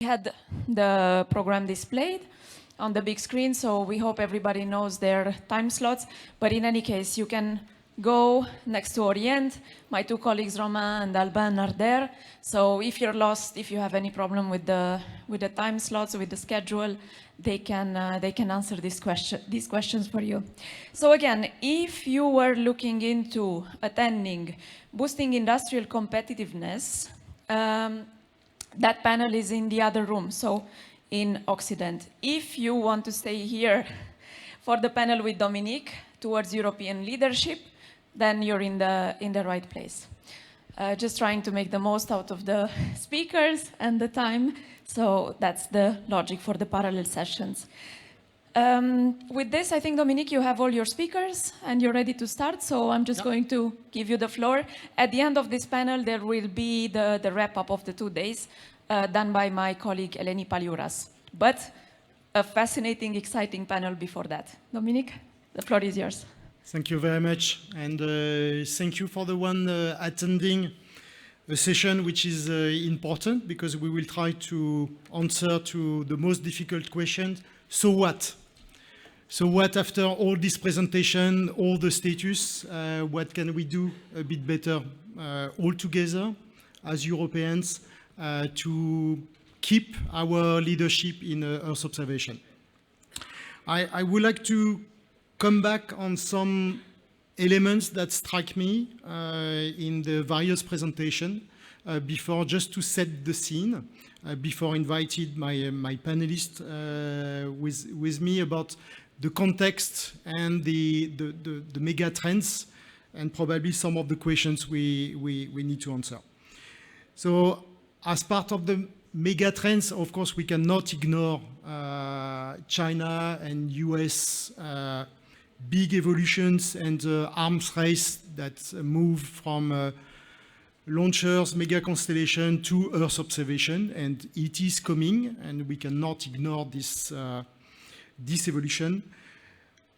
We had the program displayed on the big screen, so we hope everybody knows their time slots. But in any case, you can go next to Orient. My two colleagues, Romain and Alban, are there. So if you're lost, if you have any problem with the time slots, with the schedule, they can answer these questions for you. So again, if you were looking into attending Boosting Industrial Competitiveness, that panel is in the other room, so in Occident. If you want to stay here for the panel with Dominique towards European leadership, then you're in the right place. Just trying to make the most out of the speakers and the time, so that's the logic for the parallel sessions. With this, I think, Dominique, you have all your speakers and you're ready to start, so I'm just going to give you the floor. At the end of this panel, there will be the wrap-up of the 2 days done by my colleague Eleni Paliouras. But a fascinating, exciting panel before that. Dominique, the floor is yours. Thank you very much, and thank you for the one attending a session which is important, because we will try to answer to the most difficult questions. So what? So what after all this presentation, all the status, what can we do a bit better all together as Europeans to keep our leadership in Earth observation? I would like to come back on some elements that strike me in the various presentations before, just to set the scene, before invited my panelists with me about the context and the mega trends, and probably some of the questions we need to answer. So as part of the mega trends, of course, we cannot ignore China and US big evolutions and arms race that move from launchers, mega constellation to Earth observation, and it is coming, and we cannot ignore this evolution.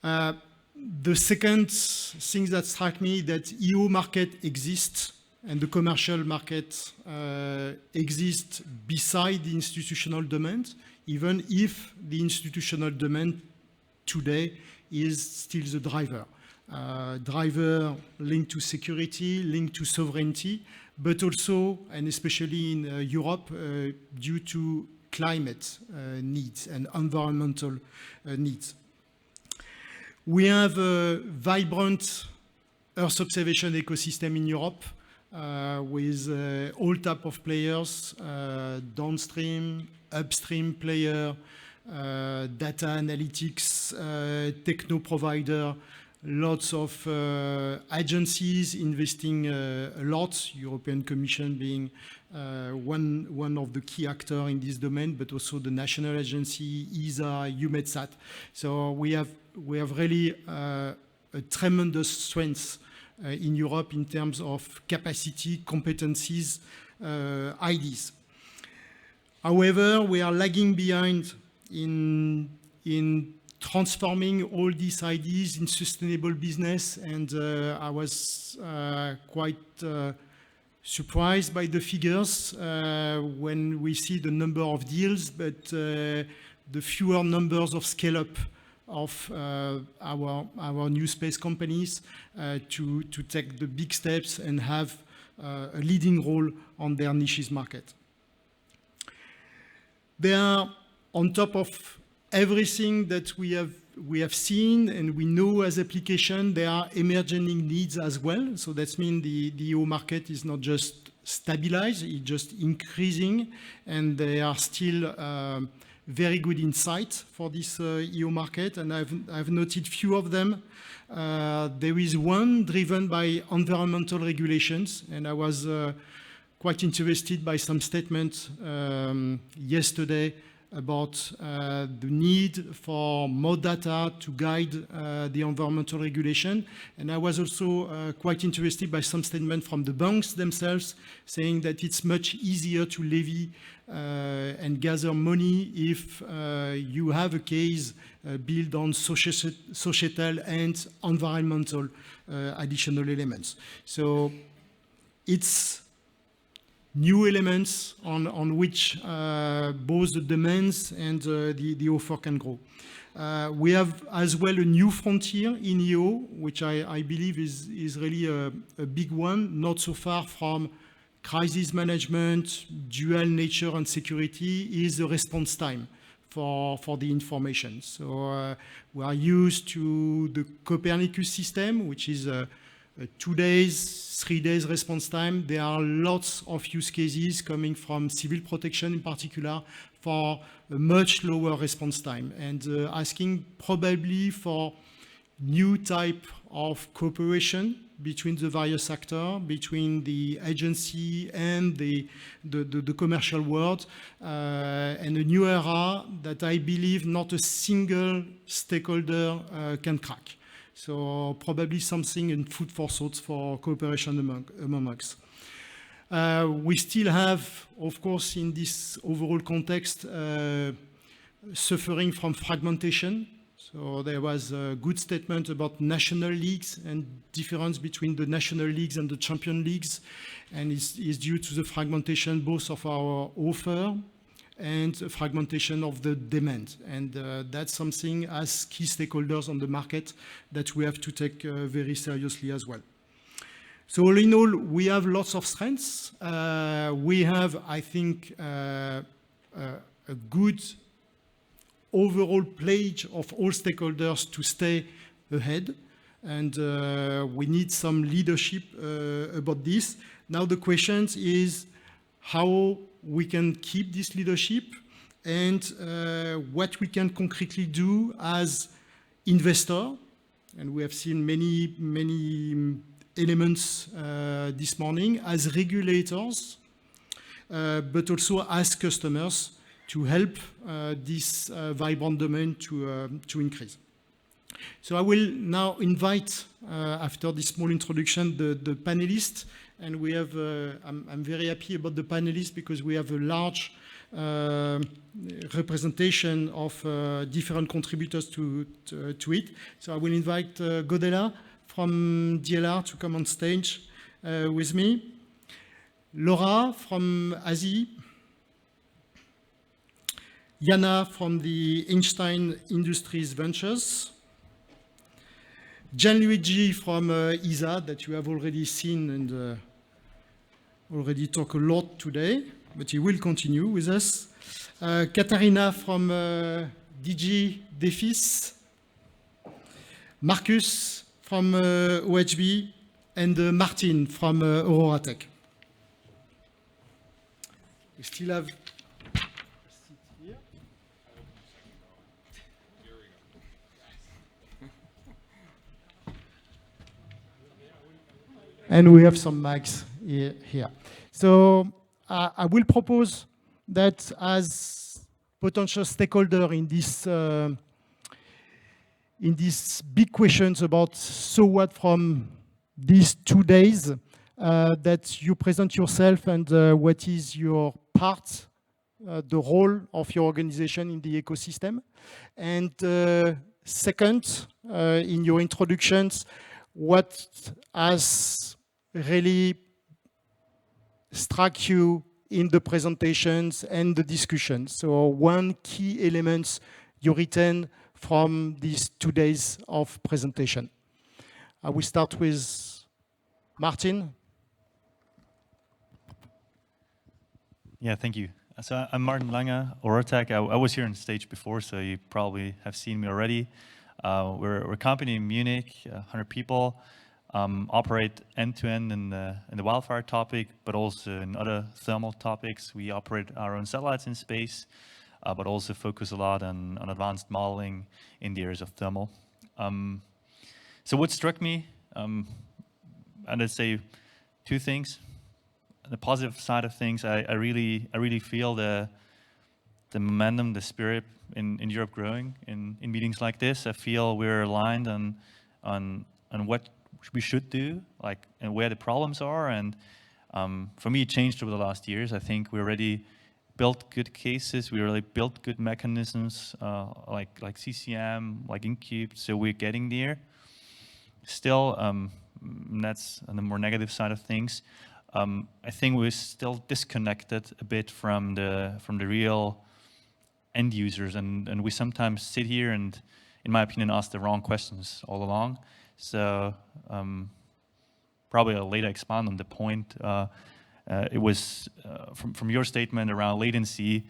The second thing that struck me, that EO market exists, and the commercial market exists beside the institutional demand, even if the institutional demand today is still the driver. Driver linked to security, linked to sovereignty, but also, and especially in Europe, due to climate needs and environmental needs. We have a vibrant Earth observation ecosystem in Europe with all types of players, downstream, upstream player, data analytics, techno provider, lots of agencies investing a lot, European Commission being one of the key actors in this domain, but also the national agency, ESA, EUMETSAT. So we have really a tremendous strength in Europe in terms of capacity, competencies, ideas. However, we are lagging behind in transforming all these ideas in sustainable business, and I was quite surprised by the figures when we see the number of deals, but the fewer numbers of scale-up of our new space companies to take the big steps and have a leading role on their niches market. They are on top of everything that we have seen and we know as application. There are emerging needs as well. So that means the EO market is not just stabilized, it's just increasing, and there are still very good insights for this EO market, and I've noted few of them. There is one driven by environmental regulations, and I was quite interested by some statements yesterday about the need for more data to guide the environmental regulation. And I was also quite interested by some statement from the banks themselves, saying that it's much easier to levy and gather money if you have a case built on societal and environmental additional elements. So it's new elements on which both the demands and the offer can grow. We have as well a new frontier in EO, which I believe is really a big one, not so far from crisis management, dual nature and security, is the response time for the information. So we are used to the Copernicus system, which is a 2 days, 3 days response time. There are lots of use cases coming from civil protection in particular for a much lower response time, and asking probably for new type of cooperation between the various actors, between the agency and the commercial world, and a new era that I believe not a single stakeholder can crack. So probably something in food for thought for cooperation among us. We still have, of course, in this overall context, suffering from fragmentation. So there was a good statement about national leagues and difference between the national leagues and the champion leagues, and it's due to the fragmentation both of our offer and fragmentation of the demand. And that's something as key stakeholders on the market that we have to take very seriously as well. So all in all, we have lots of strengths. We have, I think, a good overall pledge of all stakeholders to stay ahead. And we need some leadership about this. Now the question is how we can keep this leadership and what we can concretely do as investor. And we have seen many elements this morning, as regulators, but also as customers, to help this vibrant domain to increase. So I will now invite, after this small introduction, the panelists. And we have, I'm very happy about the panelists because we have a large representation of different contributors to it. So I will invite Godela from DLR to come on stage with me. Laura from ASI. Jana from the Einstein Industries Ventures. Gianluigi from ESA, that you have already seen and already talked a lot today, but he will continue with us. Katharina from DG Defis. Marcus from OHB, and Martin from Aurora Tech. We still have and we have some mics here. So I will propose that as potential stakeholder in these big questions about so what from these 2 days, that you present yourself and what is your part, the role of your organization in the ecosystem. And second, in your introductions, what has really struck you in the presentations and the discussions. So one key element you retain from these 2 days of presentation. I will start with Martin. Yeah, thank you. So I'm Martin Lange, Aurora Tech. I was here on stage before, so you probably have seen me already. We're a company in Munich, 100 people. Operate end-to-end in the wildfire topic, but also in other thermal topics. We operate our own satellites in space, but also focus a lot on advanced modeling in the areas of thermal. So what struck me, and I'd say 2 things. The positive side of things, I really feel the momentum, the spirit in Europe growing in meetings like this. I feel we're aligned on what we should do, like, and where the problems are. And for me, it changed over the last years. I think we already built good cases. We already built good mechanisms, like CCM, like Incube. So we're getting there. Still, that's on the more negative side of things. I think we're still disconnected a bit from the real end users, and we sometimes sit here and, in my opinion, ask the wrong questions all along. So probably I'll later expand on the point. It was from your statement around latency.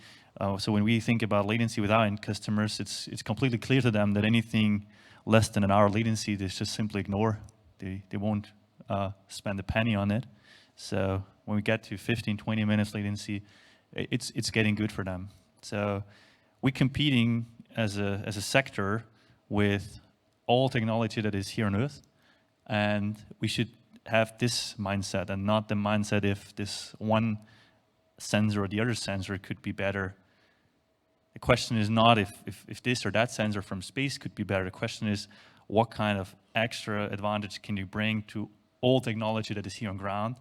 So when we think about latency with our end customers, it's completely clear to them that anything less than an hour latency, they just simply ignore. They won't spend a penny on it. So when we get to 15, 20 minutes latency, it's getting good for them. So we're competing as a sector with all technology that is here on Earth, and we should have this mindset and not the mindset if this one sensor or the other sensor could be better. The question is not if this or that sensor from space could be better. The question is, what kind of extra advantage can you bring to all technology that is here on ground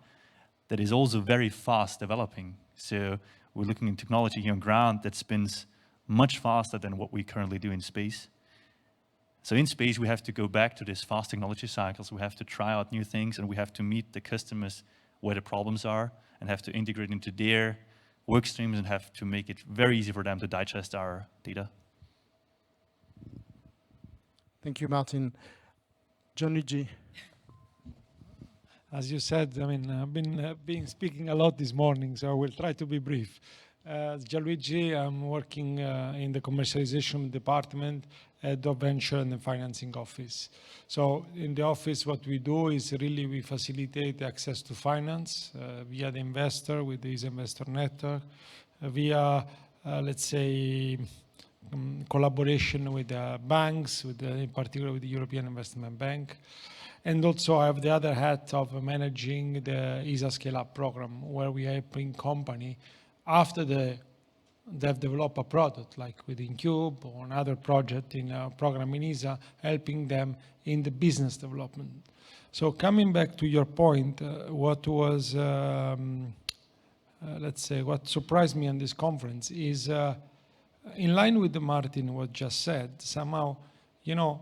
that is also very fast developing? So we're looking at technology here on ground that spins much faster than what we currently do in space. So in space, we have to go back to these fast technology cycles. We have to try out new things, and we have to meet the customers where the problems are and have to integrate into their work streams and have to make it very easy for them to digest our data. Thank you, Martin. John Luigi. As you said, I mean, I've been speaking a lot this morning, so I will try to be brief. As Gianluigi, I'm working in the commercialization department at the venture and the financing office. So in the office, what we do is really we facilitate access to finance via the investor with the ESA Investor Network, via, let's say, collaboration with the banks, in particular with the European Investment Bank. And also I have the other hat of managing the ESA Scale-Up program, where we are helping company after they've developed a product, like with InCube or another project in a program in ESA, helping them in the business development. So coming back to your point, what was, let's say, what surprised me on this conference is, in line with Martin what just said, somehow, you know,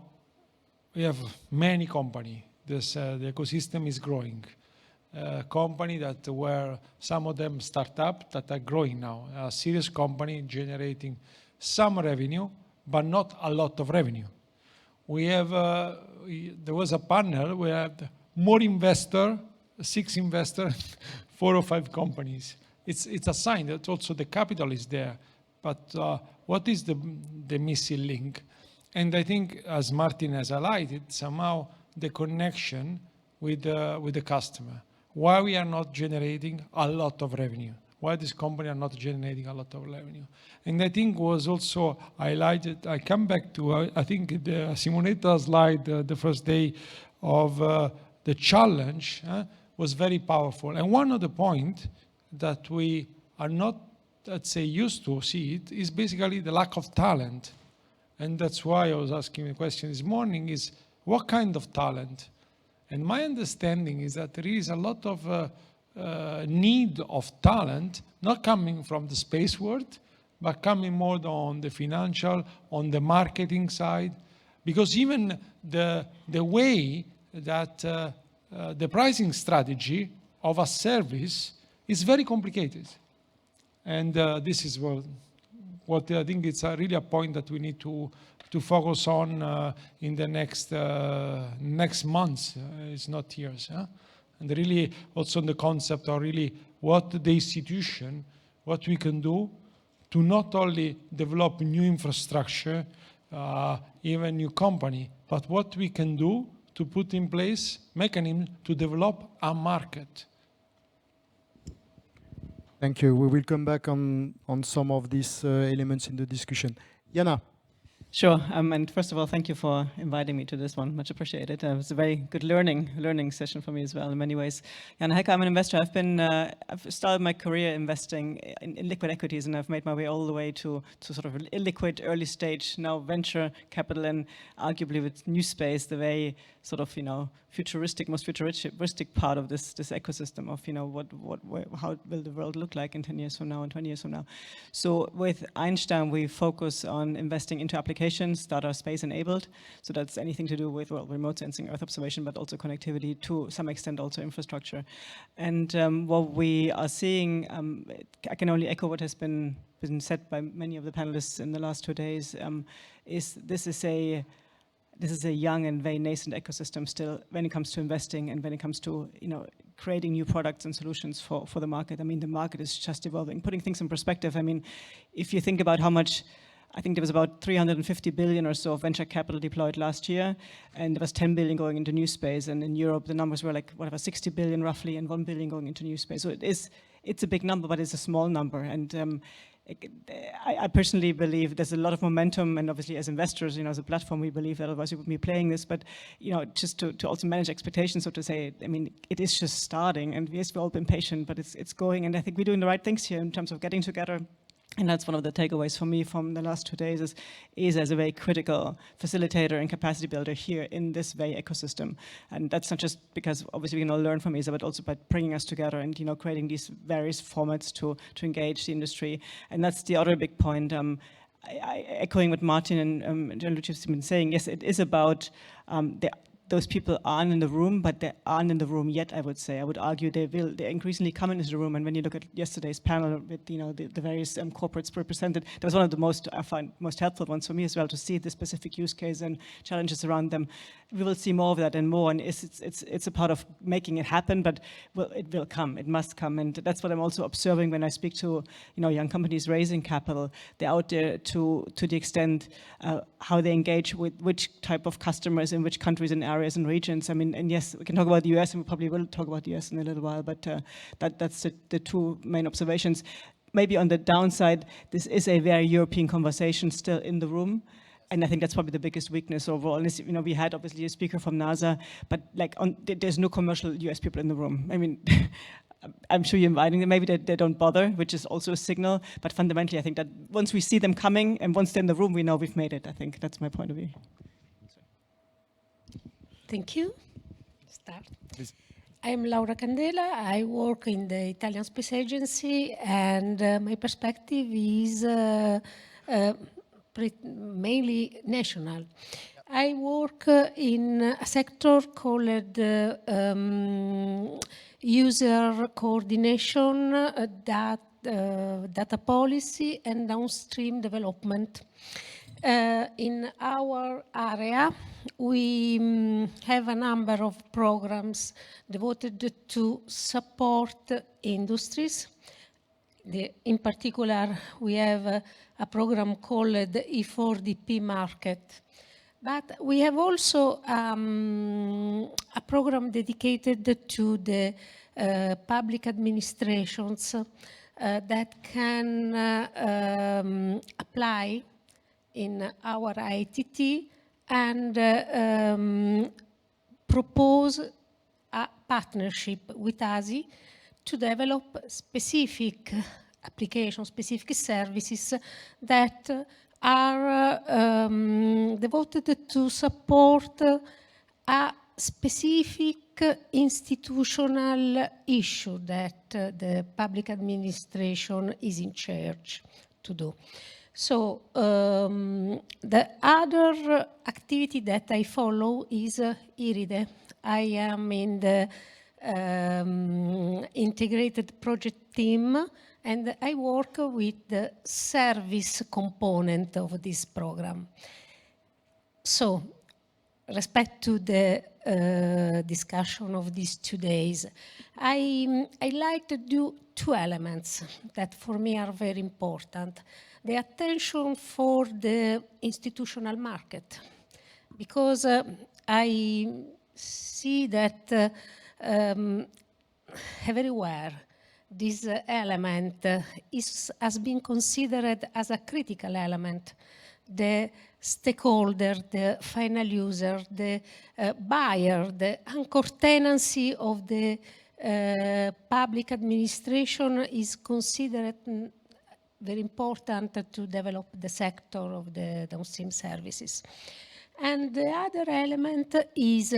we have many companies. The ecosystem is growing. Company that were some of them startup that are growing now. A serious company generating some revenue, but not a lot of revenue. We have there was a panel where we had more investor, 6 investors, 4 or 5 companies. It's a sign that also the capital is there. But what is the missing link? And I think, as Martin has highlighted, somehow the connection with the customer. Why we are not generating a lot of revenue? Why this company are not generating a lot of revenue? And I think was also highlighted, I come back to, I think the Simonetta slide, the first day of the challenge was very powerful. And one of the points that we are not, let's say, used to see it is basically the lack of talent. And that's why I was asking the question this morning is, what kind of talent? And my understanding is that there is a lot of need of talent, not coming from the space world, but coming more on the financial, on the marketing side. Because even the way that the pricing strategy of a service is very complicated. And this is what I think it's really a point that we need to focus on in the next months, it's not years. And really also on the concept of really what the institution, what we can do to not only develop new infrastructure, even new company, but what we can do to put in place mechanisms to develop a market. Thank you. We will come back on some of these elements in the discussion. Jana. Sure. And first of all, thank you for inviting me to this one. Much appreciated. It was a very good learning session for me as well in many ways. Jan Hecker, I'm an investor. I've started my career investing in liquid equities, and I've made my way all the way to sort of illiquid early stage, now venture capital, and arguably with new space, the very sort of, most futuristic part of this ecosystem of, how will the world look like in 10 years from now and 20 years from now. So with Einstein, we focus on investing into applications applications that are space enabled. So that's anything to do with, well, remote sensing, Earth observation, but also connectivity, to some extent also infrastructure. And what we are seeing, I can only echo what has been said by many of the panelists in the last 2 days, is this is a young and very nascent ecosystem still when it comes to investing and when it comes to, creating new products and solutions for the market. I mean, the market is just evolving. Putting things in perspective, I mean, if you think about how much, I think there was about 350 billion or so of venture capital deployed last year, and there was 10 billion going into new space. And in Europe, the numbers were like, 60 billion roughly, and 1 billion going into new space. So it's a big number, but it's a small number. And I personally believe there's a lot of momentum, and obviously as investors, as a platform, we believe that otherwise we wouldn't be playing this, but, just to also manage expectations, so to say, I mean, it is just starting, and yes, we've all been patient, but it's going, and I think we're doing the right things here in terms of getting together. And that's one of the takeaways for me from the last 2 days is ESA as a very critical facilitator and capacity builder here in this very ecosystem. And that's not just because obviously we can all learn from ESA, but also by bringing us together and, creating these various formats to engage the industry. And that's the other big point. Echoing what Martin and Gianluca have been saying, yes, it is about those people aren't in the room, but they aren't in the room yet, I would say. I would argue they're increasingly coming into the room. And when you look at yesterday's panel with, the various corporates represented, that was one of the most helpful ones for me as well, to see the specific use case and challenges around them. We will see more of that and more, and it's a part of making it happen, but it will come, it must come. And that's what I'm also observing when I speak to, young companies raising capital. They're out there to the extent how they engage with which type of customers in which countries and areas and regions. I mean, and yes, we can talk about the US, and we probably will talk about the US in a little while, but that's the two main observations. Maybe on the downside, this is a very European conversation still in the room. And I think that's probably the biggest weakness overall. And we had obviously a speaker from NASA, but there's no commercial US people in the room. I mean, I'm sure you're inviting them. Maybe they don't bother, which is also a signal. But fundamentally, I think that once we see them coming and once they're in the room, we know we've made it. I think that's my point of view. Thank you. Start. Please. I'm Laura Candela. I work in the Italian Space Agency, and my perspective is mainly national. I work in a sector called user coordination, data policy, and downstream development. In our area, we have a number of programs devoted to support industries. In particular, we have a program called E4DP Market. But we have also a program dedicated to the public administrations that can apply in our ITT and propose a partnership with ASI to develop specific applications, specific services that are devoted to support a specific institutional issue that the public administration is in charge to do. So the other activity that I follow is IRIDE. I am in the integrated project team, and I work with the service component of this program. So, respect to the discussion of these 2 days, I like to do 2 elements that for me are very important. The attention for the institutional market, because I see that everywhere this element has been considered as a critical element. The stakeholder, the final user, the buyer, the anchor tenancy of the public administration is considered very important to develop the sector of the downstream services. And the other element is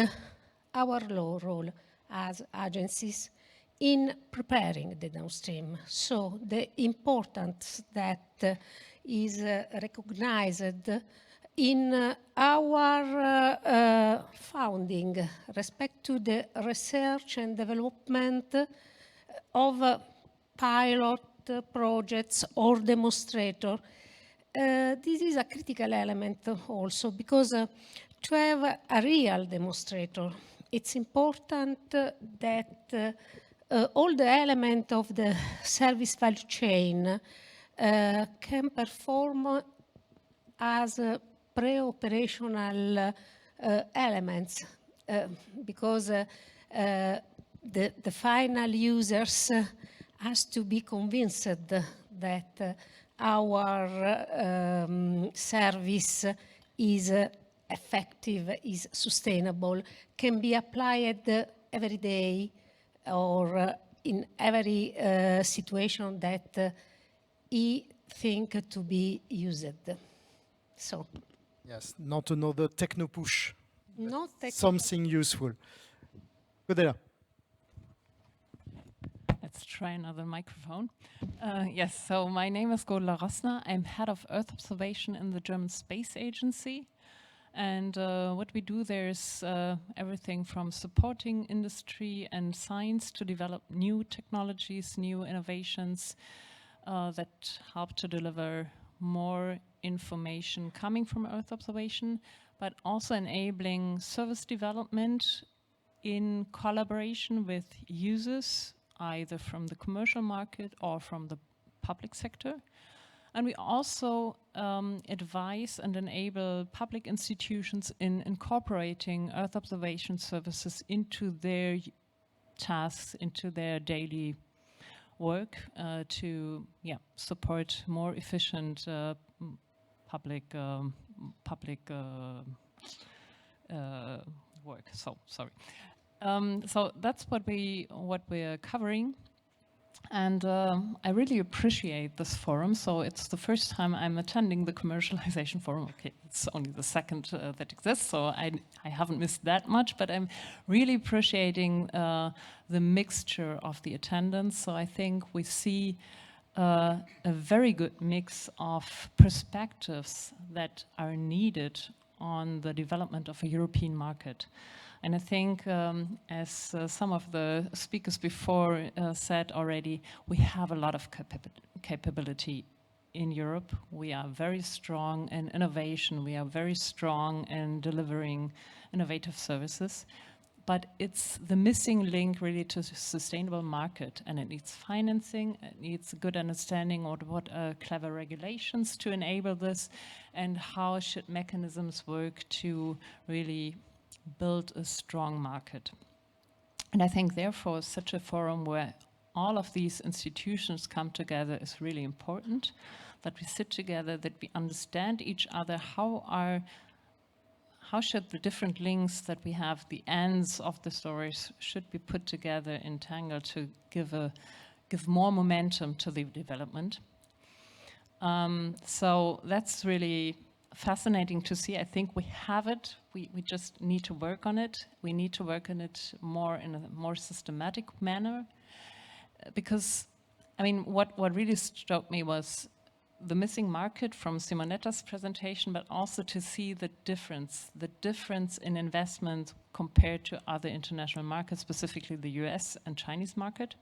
our role as agencies in preparing the downstream. So the importance that is recognized In our founding, respect to the research and development of pilot projects or demonstrator, this is a critical element also, because to have a real demonstrator, it's important that all the elements of the service value chain can perform as pre-operational elements, because the final users has to be convinced that our service is effective, is sustainable, can be applied every day or in every situation that he think to be used. So, Yes, not another techno push. not Something useful. Godela. Let's try another microphone. Yes, so my name is Godela Rossner. I'm head of Earth observation in the German Space Agency. And what we do there is everything from supporting industry and science to develop new technologies, new innovations that help to deliver more information coming from Earth observation, but also enabling service development in collaboration with users, either from the commercial market or from the public sector. And we also advise and enable public institutions in incorporating Earth observation services into their tasks, into their daily work to support more efficient public work. So sorry. So that's what we're covering. And I really appreciate this forum. So it's the first time I'm attending the Commercialization Forum. Okay, it's only the second that exists, so I haven't missed that much, but I'm really appreciating the mixture of the attendance. So I think we see a very good mix of perspectives that are needed on the development of a European market. And I think, as some of the speakers before said already, we have a lot of capability in Europe. We are very strong in innovation. We are very strong in delivering innovative services. But it's the missing link really to a sustainable market. And it needs financing. It needs a good understanding of what are clever regulations to enable this, and how should mechanisms work to really build a strong market. And I think therefore such a forum where all of these institutions come together is really important, that we sit together, that we understand each other, how should the different links that we have, the ends of the stories, should be put together, entangled, to give more momentum to the development. So that's really fascinating to see. I think we have it. We just need to work on it. We need to work on it more in a more systematic manner. Because, I mean, what really struck me was the missing market from Simonetta's presentation, but also to see the difference in investment compared to other international markets, specifically the US and Chinese market.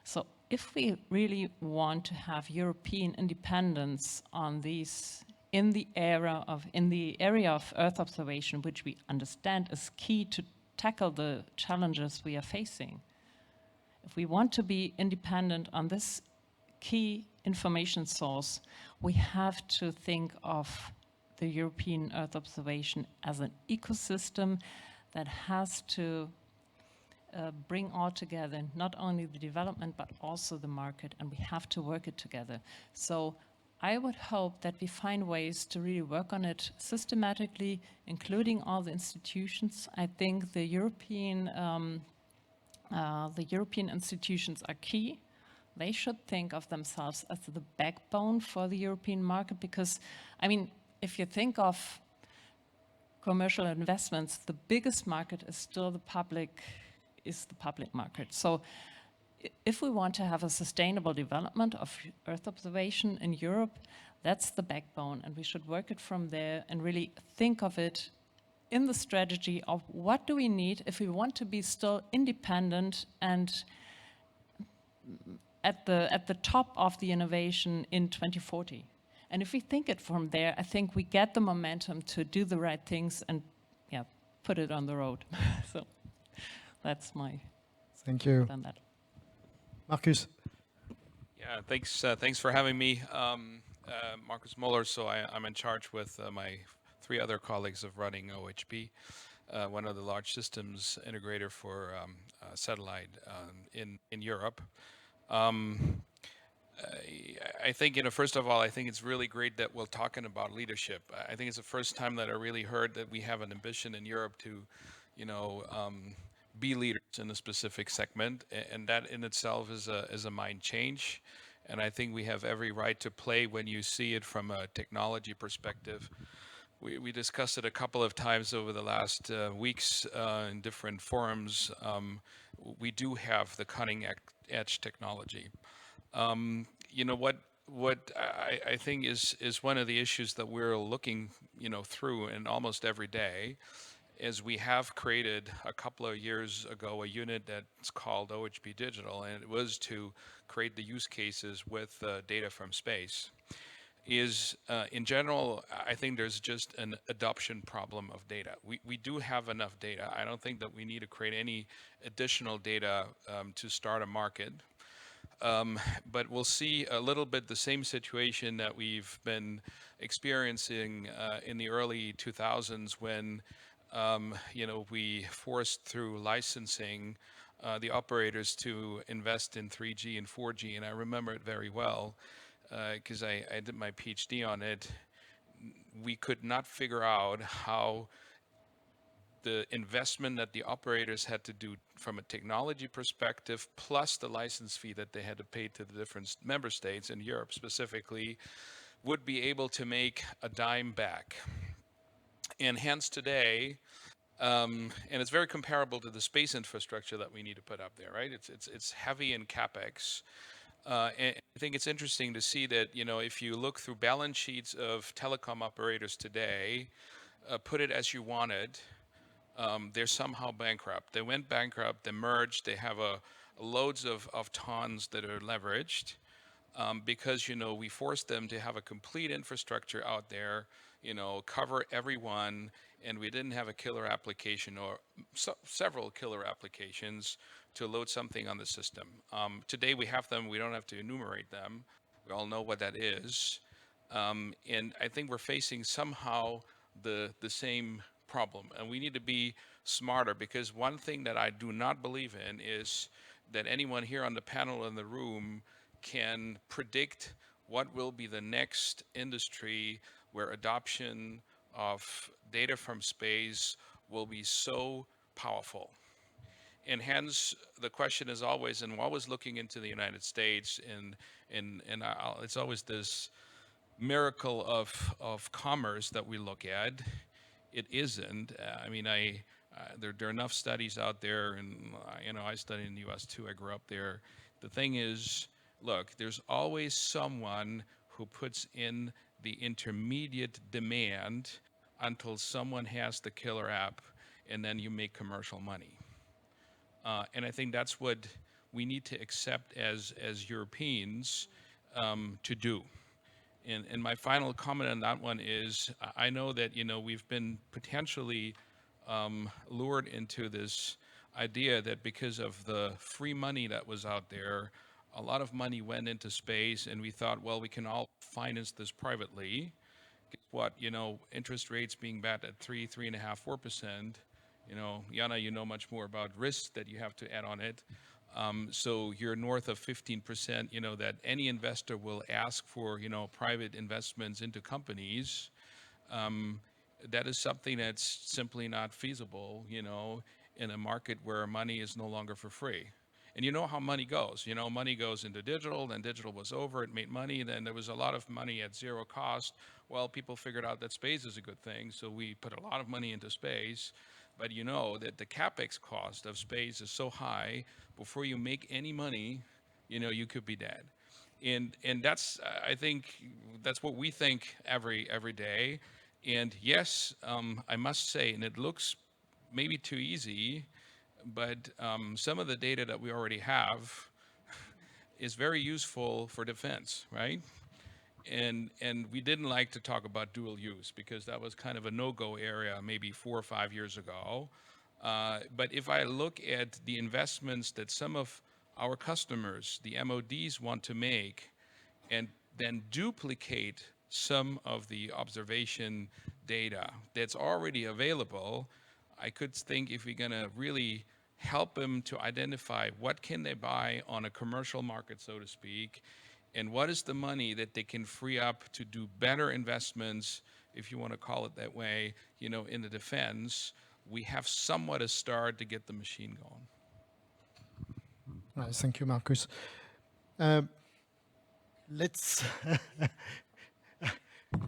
So if we really want to have European independence on these in the area of Earth observation, which we understand is key to tackle the challenges we are facing. If we want to be independent on this key information source, we have to think of the European Earth observation as an ecosystem that has to bring all together, not only the development, but also the market, and we have to work it together. So I would hope that we find ways to really work on it systematically, including all the institutions. I think the European institutions are key. They should think of themselves as the backbone for the European market, because, I mean, if you think of commercial investments, the biggest market is still the public market. So if we want to have a sustainable development of Earth observation in Europe, that's the backbone, and we should work it from there and really think of it in the strategy of what do we need if we want to be still independent and at the top of the innovation in 2040. And if we think it from there, I think we get the momentum to do the right things and put it on the road. So that's my Thank you. on that. Marcus. Yeah, thanks for having me. Marcus Muller, so I'm in charge with my 3 other colleagues of running OHB, one of the large systems integrator for satellite in Europe. I think, first of all, I think it's really great that we're talking about leadership. I think it's the first time that I really heard that we have an ambition in Europe to, be leaders in a specific segment, and that in itself is a mind change. And I think we have every right to play when you see it from a technology perspective. We discussed it a couple of times over the last weeks in different forums. We do have the cutting edge technology. What I think is one of the issues that we're looking, through and almost every day, is we have created a couple of years ago a unit that's called OHB Digital, and it was to create the use cases with data from space. In general, I think there's just an adoption problem of data. We do have enough data. I don't think that we need to create any additional data to start a market. But we'll see a little bit the same situation that we've been experiencing in the early 2000s when, we forced through licensing the operators to invest in 3G and 4G, and I remember it very well because I did my PhD on it. We could not figure out how the investment that the operators had to do from a technology perspective, plus the license fee that they had to pay to the different member states in Europe specifically, would be able to make a dime back. And hence today, and it's very comparable to the space infrastructure that we need to put up there, right? It's heavy in CapEx. And I think it's interesting to see that, if you look through balance sheets of telecom operators today, put it as you wanted, they're somehow bankrupt. They went bankrupt, they merged, they have loads of tons that are leveraged because, we forced them to have a complete infrastructure out there, cover everyone, and we didn't have a killer application or several killer applications to load something on the system. Today we have them, we don't have to enumerate them. We all know what that is. And I think we're facing somehow the same problem, and we need to be smarter, because one thing that I do not believe in is that anyone here on the panel in the room can predict what will be the next industry where adoption of data from space will be so powerful. And hence the question is always, and we're always looking into the United States, and it's always this miracle of commerce that we look at. It isn't. There are enough studies out there, and I studied in the U.S. too. I grew up there. The thing is, look, there's always someone who puts in the intermediate demand until someone has the killer app, and then you make commercial money. And I think that's what we need to accept as Europeans to do. And my final comment on that one is, I know that, we've been potentially lured into this idea that because of the free money that was out there, a lot of money went into space, and we thought, well, we can all finance this privately. Guess what? Interest rates being back at 3.5%, 4%. Jana, you know much more about risk that you have to add on it. So you're north of 15%, that any investor will ask for, private investments into companies. That is something that's simply not feasible, in a market where money is no longer for free. And you know how money goes. Money goes into digital, then digital was over, it made money, then there was a lot of money at zero cost. Well, people figured out that space is a good thing, so we put a lot of money into space. but you know that the capex cost of space is so high, before you make any money, you know, you could be dead. And that's, I think, that's what we think every day. And yes, I must say, and it looks maybe too easy, but some of the data that we already have is very useful for defense, right? And we didn't like to talk about dual use because that was kind of a no-go area maybe 4 or 5 years ago. But if I look at the investments that some of our customers, the MODs, want to make, and then duplicate some of the observation data that's already available, I could think if we're going to really help them to identify what can they buy on a commercial market, so to speak, and what is the money that they can free up to do better investments, if you want to call it that way, you know, in the defense, we have somewhat a start to get the machine going. Thank you, Marcus. Let's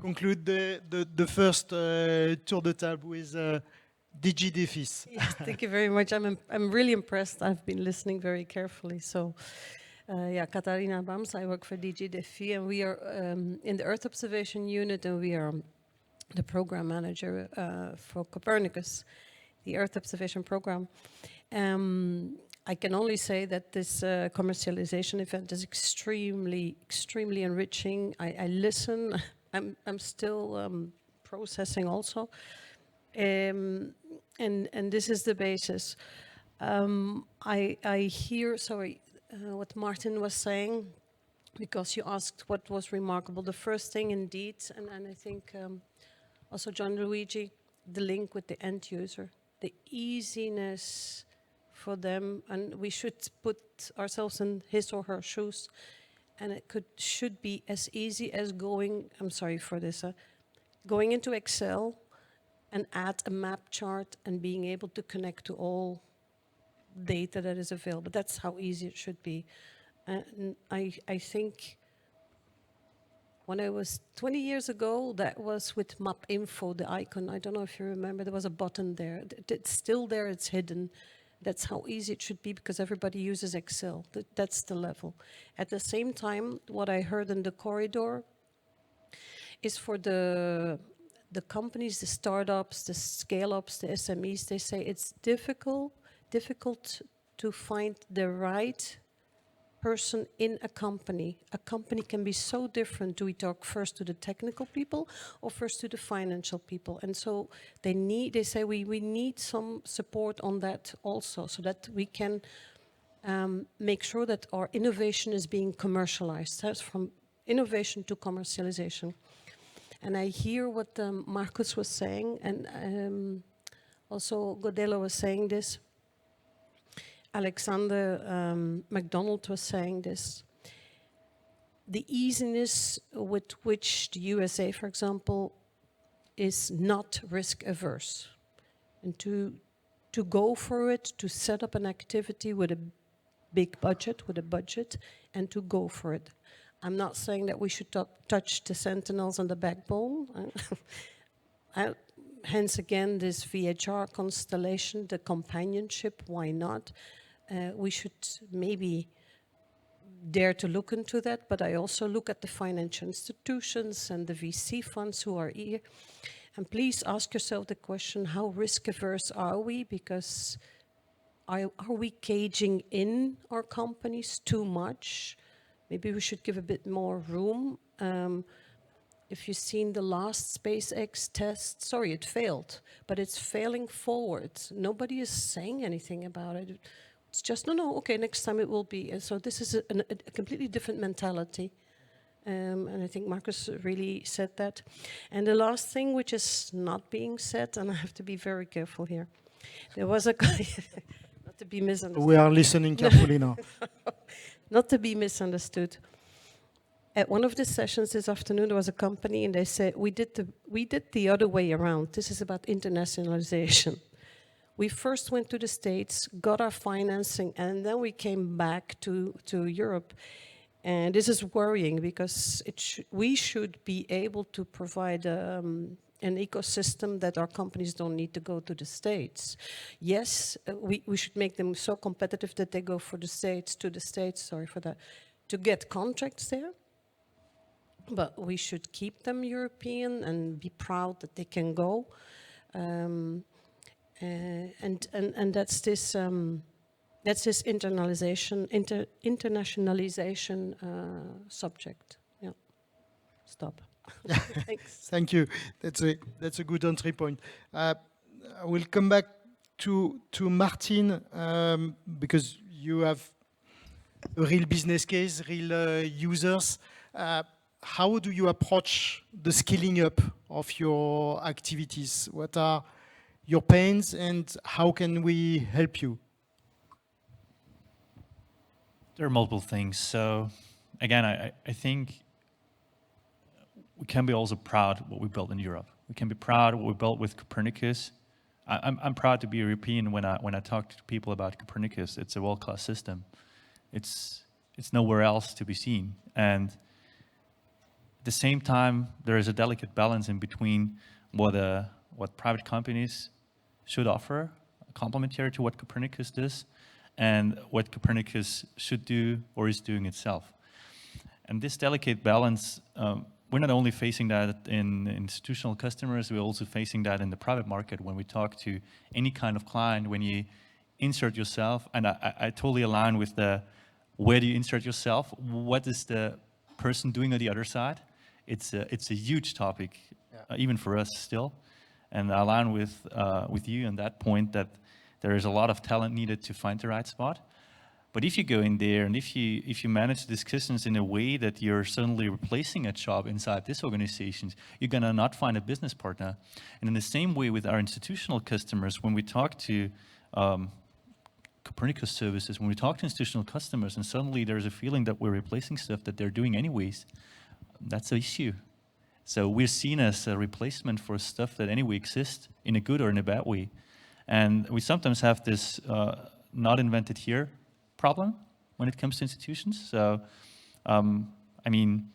conclude the first tour de table with DG Defis. Yes, thank you very much. I'm really impressed. I've been listening very carefully. So, yeah, Katarina Bams, I work for DG Defi, and we are in the Earth Observation Unit, and we are the program manager for Copernicus, the Earth Observation Program. I can only say that this commercialization event is extremely enriching. I listen. I'm still processing also, and this is the basis. I hear what Martin was saying, because you asked what was remarkable. The first thing, indeed, and I think also John Luigi, the link with the end user, the easiness for them, and we should put ourselves in his or her shoes, and it should be as easy as going into Excel and add a map chart and being able to connect to all data that is available. That's how easy it should be. And I think when I was 20 years ago, that was with Map Info, the icon. I don't know if you remember, there was a button there. It's still there, it's hidden. That's how easy it should be, because everybody uses Excel. That's the level. At the same time, what I heard in the corridor is for the companies, the startups, the scale-ups, the SMEs, they say it's difficult to find the right person in a company. A company can be so different. Do we talk first to the technical people or first to the financial people? And so they say we need some support on that also, so that we can make sure that our innovation is being commercialized. That's from innovation to commercialization. And I hear what Marcus was saying, and also Godelo was saying this. Alexander MacDonald was saying this. The easiness with which the USA, for example, is not risk averse. And to go for it, to set up an activity with a big budget, and to go for it. I'm not saying that we should touch the sentinels and the backbone. Hence again, this VHR constellation, the companionship, why not? We should maybe dare to look into that, but I also look at the financial institutions and the VC funds who are here. And please ask yourself the question, how risk averse are we? Because are we caging in our companies too much? Maybe we should give a bit more room. If you've seen the last SpaceX test, sorry, it failed, but it's failing forward. Nobody is saying anything about it. It's just, no, okay, next time it will be. And so this is a completely different mentality. And I think Marcus really said that. And the last thing, which is not being said, and I have to be very careful here. There was a guy, not to be misunderstood. We are listening carefully now. Not to be misunderstood. At one of the sessions this afternoon, there was a company, and they said, we did the other way around. This is about internationalization. We first went to the States, got our financing, and then we came back to Europe. And this is worrying, because we should be able to provide an ecosystem that our companies don't need to go to the States. Yes, we should make them so competitive that they go to the States, sorry for that, to get contracts there. But we should keep them European and be proud that they can go. And that's this internationalization subject. Yeah. Stop. Thanks. Thank you. That's a good entry point. I will come back to Martin because you have a real business case, real users. How do you approach the scaling up of your activities? What are your pains and how can we help you? There are multiple things. So again, I think we can be also proud of what we built in Europe. We can be proud of what we built with Copernicus. I'm proud to be European when I talk to people about Copernicus. It's a world-class system. It's nowhere else to be seen. And at the same time, there is a delicate balance in between what private companies should offer, complementary to what Copernicus does, and what Copernicus should do or is doing itself. And this delicate balance, we're not only facing that in institutional customers, we're also facing that in the private market when we talk to any kind of client, when you insert yourself, and I totally align with the where do you insert yourself, what is the person doing on the other side? It's a huge topic, even for us still. And I align with you on that point that there is a lot of talent needed to find the right spot. But if you go in there and if you manage discussions in a way that you're suddenly replacing a job inside this organization, you're gonna not find a business partner. And in the same way with our institutional customers, when we talk to Copernicus services, when we talk to institutional customers and suddenly there's a feeling that we're replacing stuff that they're doing anyways, that's an issue. So we're seen as a replacement for stuff that anyway exists in a good or in a bad way. And we sometimes have this not invented here problem when it comes to institutions. So, I mean,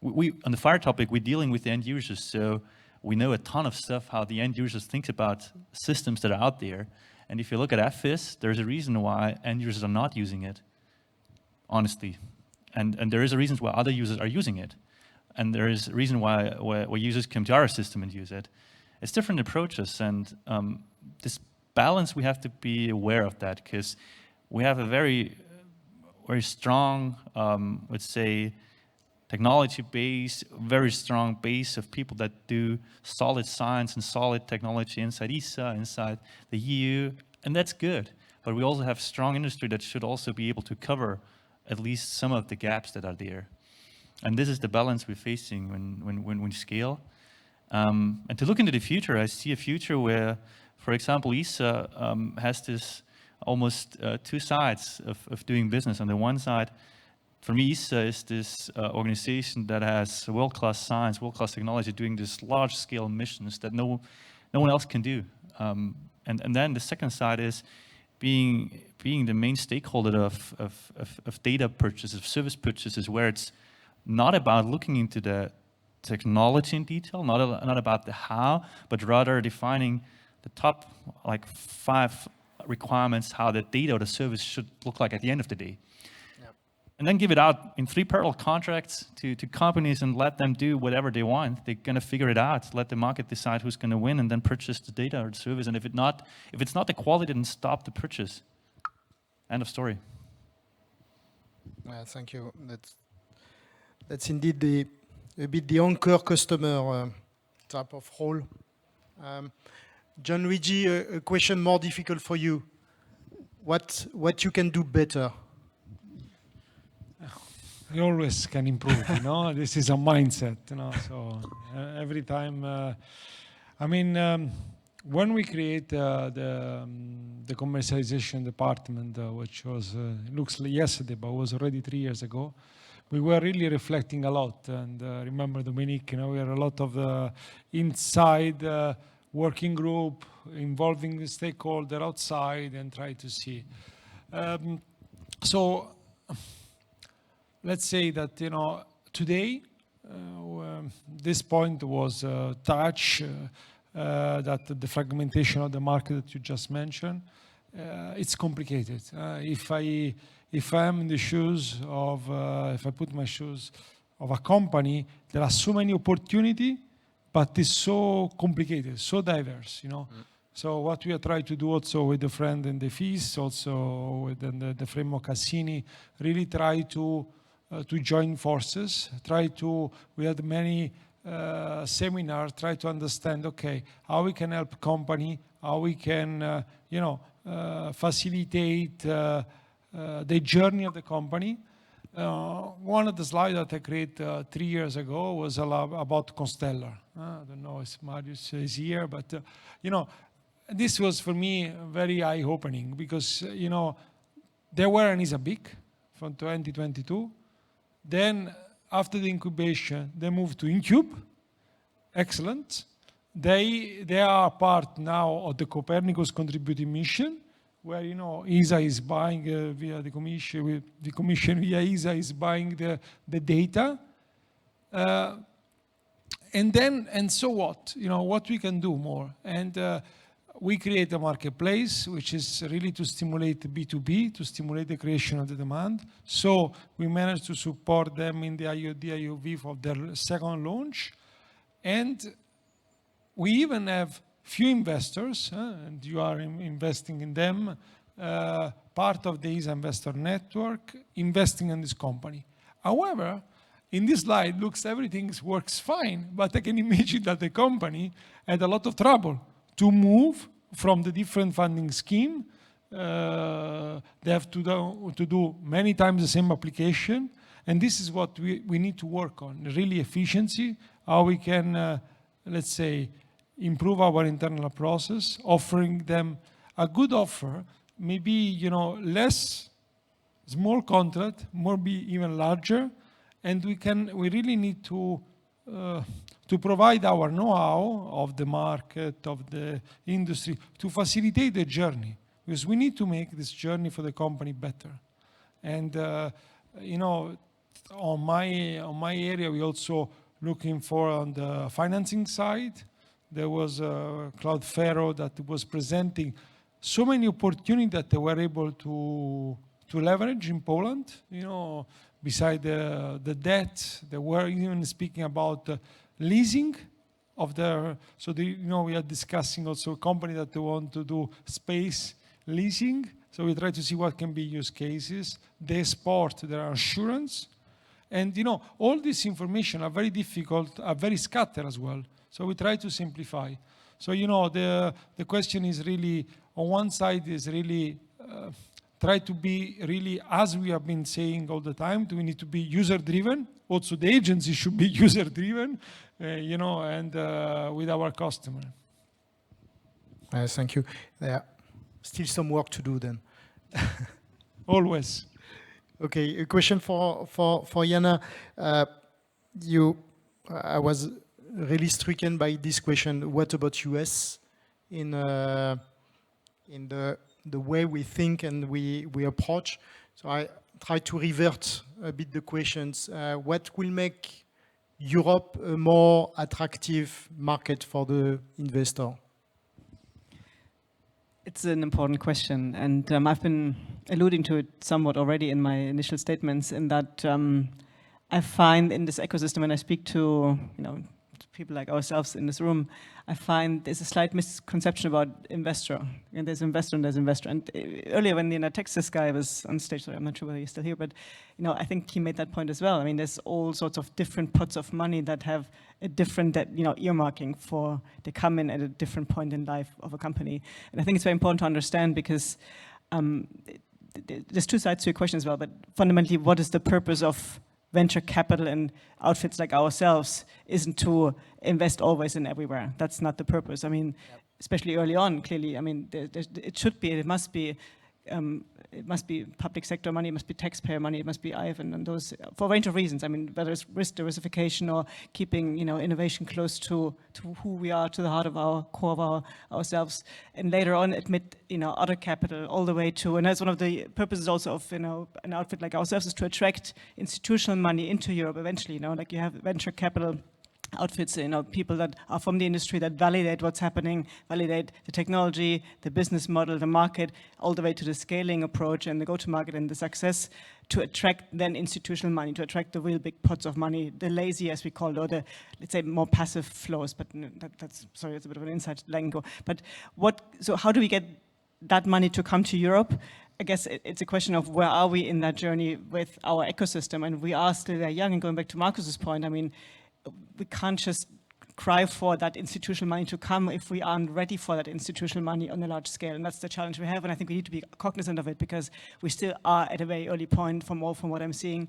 we on the fire topic, we're dealing with the end users. So we know a ton of stuff, how the end users think about systems that are out there. And if you look at FIS, there's a reason why end users are not using it, honestly. And there is a reason why other users are using it. And there is a reason why users come to our system and use it. It's different approaches, and this balance, we have to be aware of that, because we have a very strong, let's say, technology base, very strong base of people that do solid science and solid technology inside ESA, inside the EU, and that's good. But we also have strong industry that should also be able to cover at least some of the gaps that are there. And this is the balance we're facing when we scale. And to look into the future, I see a future where, for example, ESA has this almost two sides of doing business. On the one side, for me, ESA is this organization that has world-class science, world-class technology, doing these large-scale missions that no one else can do. And then the second side is being the main stakeholder of data purchases, of service purchases, where it's not about looking into the technology in detail, not about the how, but rather defining the top 5 requirements, how the data or the service should look like at the end of the day. Yep. And then give it out in 3 parallel contracts to companies and let them do whatever they want. They're gonna figure it out, let the market decide who's gonna win, and then purchase the data or the service. And if it's not the quality, then stop the purchase. End of story. Thank you. That's indeed a bit the anchor customer type of role. John Luigi, a question more difficult for you. What you can do better? You always can improve, you know. This is a mindset, you know. So every time, I mean, when we create the commercialization department, which was looks like yesterday, but was already 3 years ago, we were really reflecting a lot. And remember, Dominique, you know, we had a lot of inside working group involving the stakeholder outside and try to see. So let's say that, you know, today this point was touched, that the fragmentation of the market that you just mentioned, it's complicated. If I'm in the shoes of, if I put my shoes of a company, there are so many opportunities, but it's so complicated, so diverse, you know. So what we are trying to do also with the friend and the fees, also with the framework Cassini, really try to join forces, we had many seminars, try to understand, okay, how we can help company, how we can, facilitate the journey of the company. One of the slides that I created 3 years ago was about Constellar. I don't know if Marius is here, but this was for me very eye-opening because they were an ESA BIC from 2022. Then after the incubation, they moved to Incube. Excellent. They are part now of the Copernicus contributing mission, where ESA is buying via the commission via ESA is buying the data. And so what? What we can do more? And we create a marketplace, which is really to stimulate B2B, to stimulate the creation of the demand. So we managed to support them in the IOD, IOV for their second launch. And we even have few investors, and you are investing in them, part of the ESA investor network, investing in this company. However, in this slide, everything works fine, but I can imagine that the company had a lot of trouble to move from the different funding scheme. They have to do many times the same application. And this is what we need to work on, really efficiency, how we can, let's say, improve our internal process, offering them a good offer, maybe, less small contract, more be even larger. And we really need to provide our know-how of the market, of the industry, to facilitate the journey, because we need to make this journey for the company better. And on my area, we also looking for on the financing side. There was Claude Ferro that was presenting so many opportunities that they were able to leverage in Poland. Beside the debt, they were even speaking about leasing of their. So we are discussing also a company that they want to do space leasing. So we try to see what can be use cases. They export their insurance, and all this information are very difficult, are very scattered as well. So we try to simplify. So the question is really on one side is really. Try to be really, as we have been saying all the time, we need to be user-driven. Also, the agency should be user-driven, and with our customer. Thank you. Still some work to do then. Always. Okay, a question for Jana. I was really stricken by this question. What about US in the way we think and we approach? So I try to revert a bit the questions. What will make Europe a more attractive market for the investor? It's an important question, and I've been alluding to it somewhat already in my initial statements, in that I find in this ecosystem, when I speak to people like ourselves in this room, I find there's a slight misconception about investor. And there's investor and there's investor. And earlier when the Texas guy was on stage, sorry, I'm not sure whether he's still here, but I think he made that point as well. I mean, there's all sorts of different pots of money that have a different earmarking for, they come in at a different point in life of a company. And I think it's very important to understand, because there's two sides to your question as well, but fundamentally, what is the purpose of venture capital and outfits like ourselves? Isn't to invest always and everywhere. That's not the purpose. I mean, especially early on, clearly, I mean, it should be, it must be it must be public sector money, it must be taxpayer money, it must be IFN, and those for a range of reasons. I mean, whether it's risk diversification or keeping innovation close to who we are, to the heart of our core of ourselves, and later on admit other capital all the way to, and that's one of the purposes also of an outfit like ourselves, is to attract institutional money into Europe eventually. Like you have venture capital outfits, people that are from the industry that validate what's happening, validate the technology, the business model, the market, all the way to the scaling approach and the go-to-market and the success, to attract then institutional money, to attract the real big pots of money, the lazy, as we call it, or the, let's say, more passive flows. But that's, sorry, it's a bit of an inside lingo. But so how do we get that money to come to Europe? I guess it's a question of where are we in that journey with our ecosystem, and we are still very young. And going back to Marcus's point, I mean, we can't just cry for that institutional money to come if we aren't ready for that institutional money on a large scale. And that's the challenge we have. And I think we need to be cognizant of it, because we still are at a very early point from what I'm seeing.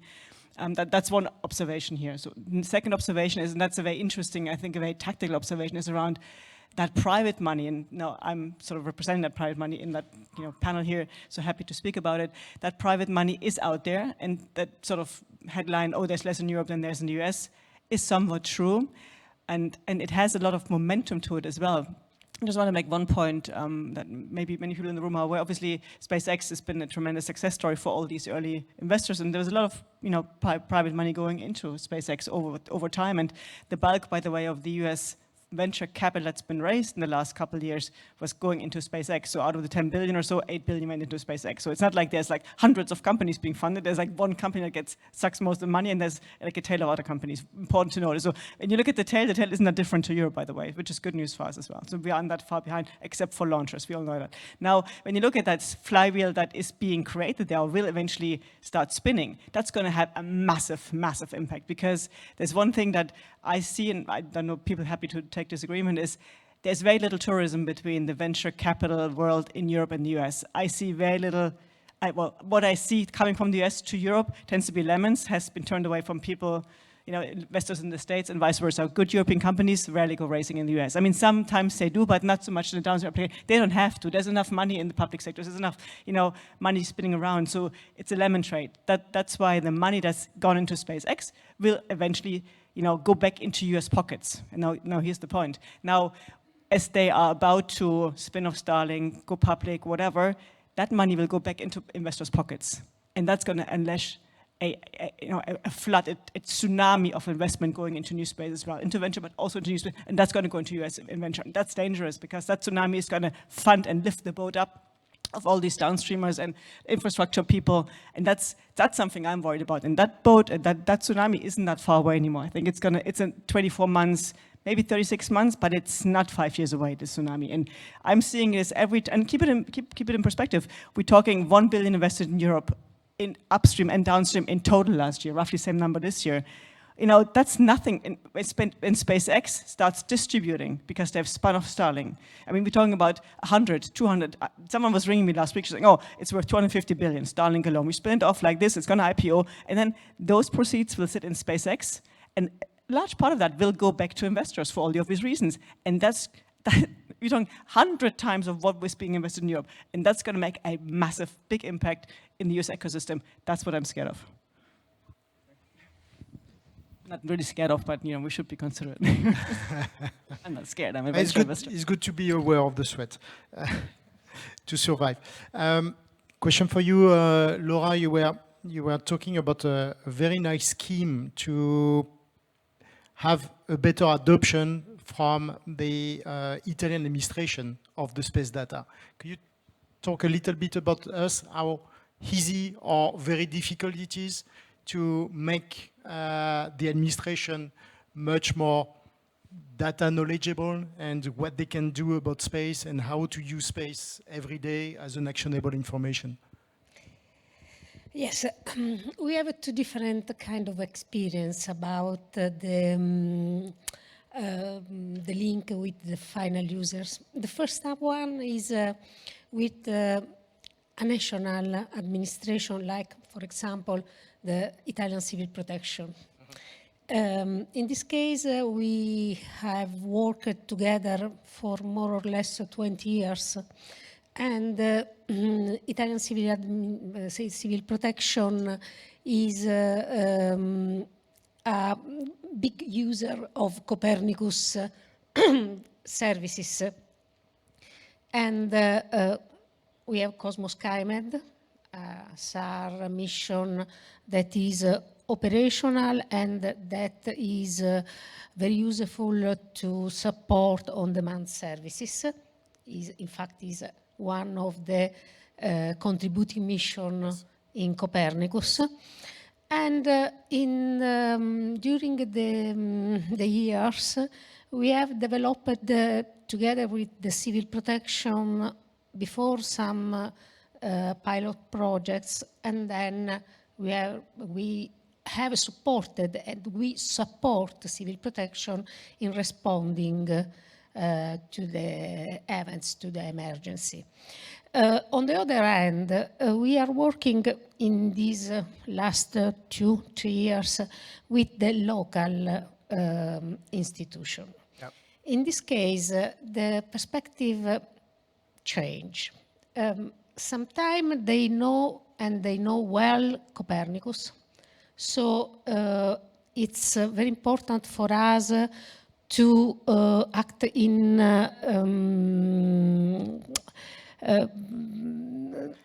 That's one observation here. So the second observation is, and that's a very interesting, I think a very tactical observation, is around that private money. And now I'm sort of representing that private money in that panel here, so happy to speak about it. That private money is out there, and that sort of headline, oh, there's less in Europe than there's in the US, is somewhat true, and it has a lot of momentum to it as well. I just want to make one point that maybe many people in the room are aware. Obviously, SpaceX has been a tremendous success story for all these early investors, and there was a lot of private money going into SpaceX over time. And the bulk, by the way, of the US venture capital that's been raised in the last couple of years was going into SpaceX. So out of the 10 billion or so, 8 billion went into SpaceX. So it's not like there's like hundreds of companies being funded. There's like one company that sucks most of the money, and there's like a tail of other companies. Important to note. So when you look at the tail isn't that different to Europe, by the way, which is good news for us as well. So we aren't that far behind, except for launchers. We all know that. Now, when you look at that flywheel that is being created there, or will eventually start spinning, that's going to have a massive, massive impact, because there's one thing that I see, and I don't know, people happy to take disagreement, is there's very little tourism between the venture capital world in Europe and the US. I see very little, what I see coming from the US to Europe tends to be lemons, has been turned away from people, investors in the States, and vice versa. Good European companies rarely go raising in the US. I mean, sometimes they do, but not so much in the downstream application. They don't have to. There's enough money in the public sector. There's enough, money spinning around. So it's a lemon trade. That's why the money that's gone into SpaceX will eventually go back into US pockets. And now here's the point. Now, as they are about to spin off Starlink, go public, whatever, that money will go back into investors' pockets. And that's going to unleash a flood, a tsunami of investment going into new space as well, into venture, but also into new space. And that's going to go into US in venture. And that's dangerous, because that tsunami is going to fund and lift the boat up of all these downstreamers and infrastructure people, and that's something I'm worried about. And that boat, that tsunami isn't that far away anymore. I think it's in 24 months, maybe 36 months, but it's not 5 years away, this tsunami. And I'm seeing this and keep it in perspective. We're talking 1 billion invested in Europe, in upstream and downstream in total last year, roughly same number this year. That's nothing. When SpaceX starts distributing, because they've spun off Starlink. I mean, we're talking about 100, 200. Someone was ringing me last week saying, oh, it's worth 250 billion, Starlink alone. We spin it off like this, it's going to IPO. And then those proceeds will sit in SpaceX. And a large part of that will go back to investors for all the obvious reasons. And we're talking 100 times of what was being invested in Europe. And that's going to make a massive, big impact in the US ecosystem. That's what I'm scared of. Not really scared of, but we should be considerate. I'm not scared. I'm a venture investor. It's good to be aware of the sweat to survive. Question for you, Laura. You were talking about a very nice scheme to have a better adoption from the Italian administration of the space data. Could you talk a little bit about us, how easy or very difficult it is to make the administration much more data knowledgeable, and what they can do about space and how to use space every day as an actionable information? Yes, we have two different kind of experience about the link with the final users. The first one is with a national administration, like, for example, the Italian Civil Protection. In this case, we have worked together for more or less 20 years And Italian civil protection is a big user of Copernicus services. And we have Cosmos SkyMed, SAR mission that is operational and that is very useful to support on-demand services. In fact, is one of the contributing missions in Copernicus. And during the years, we have developed, together with the civil protection, before some pilot projects, and then we have supported and we support civil protection in responding to the events, to the emergency. On the other hand, we are working in these last 2-3 years with the local institution. Yep. In this case, the perspective change. Sometimes they know, and they know well, Copernicus. So it's very important for us to act in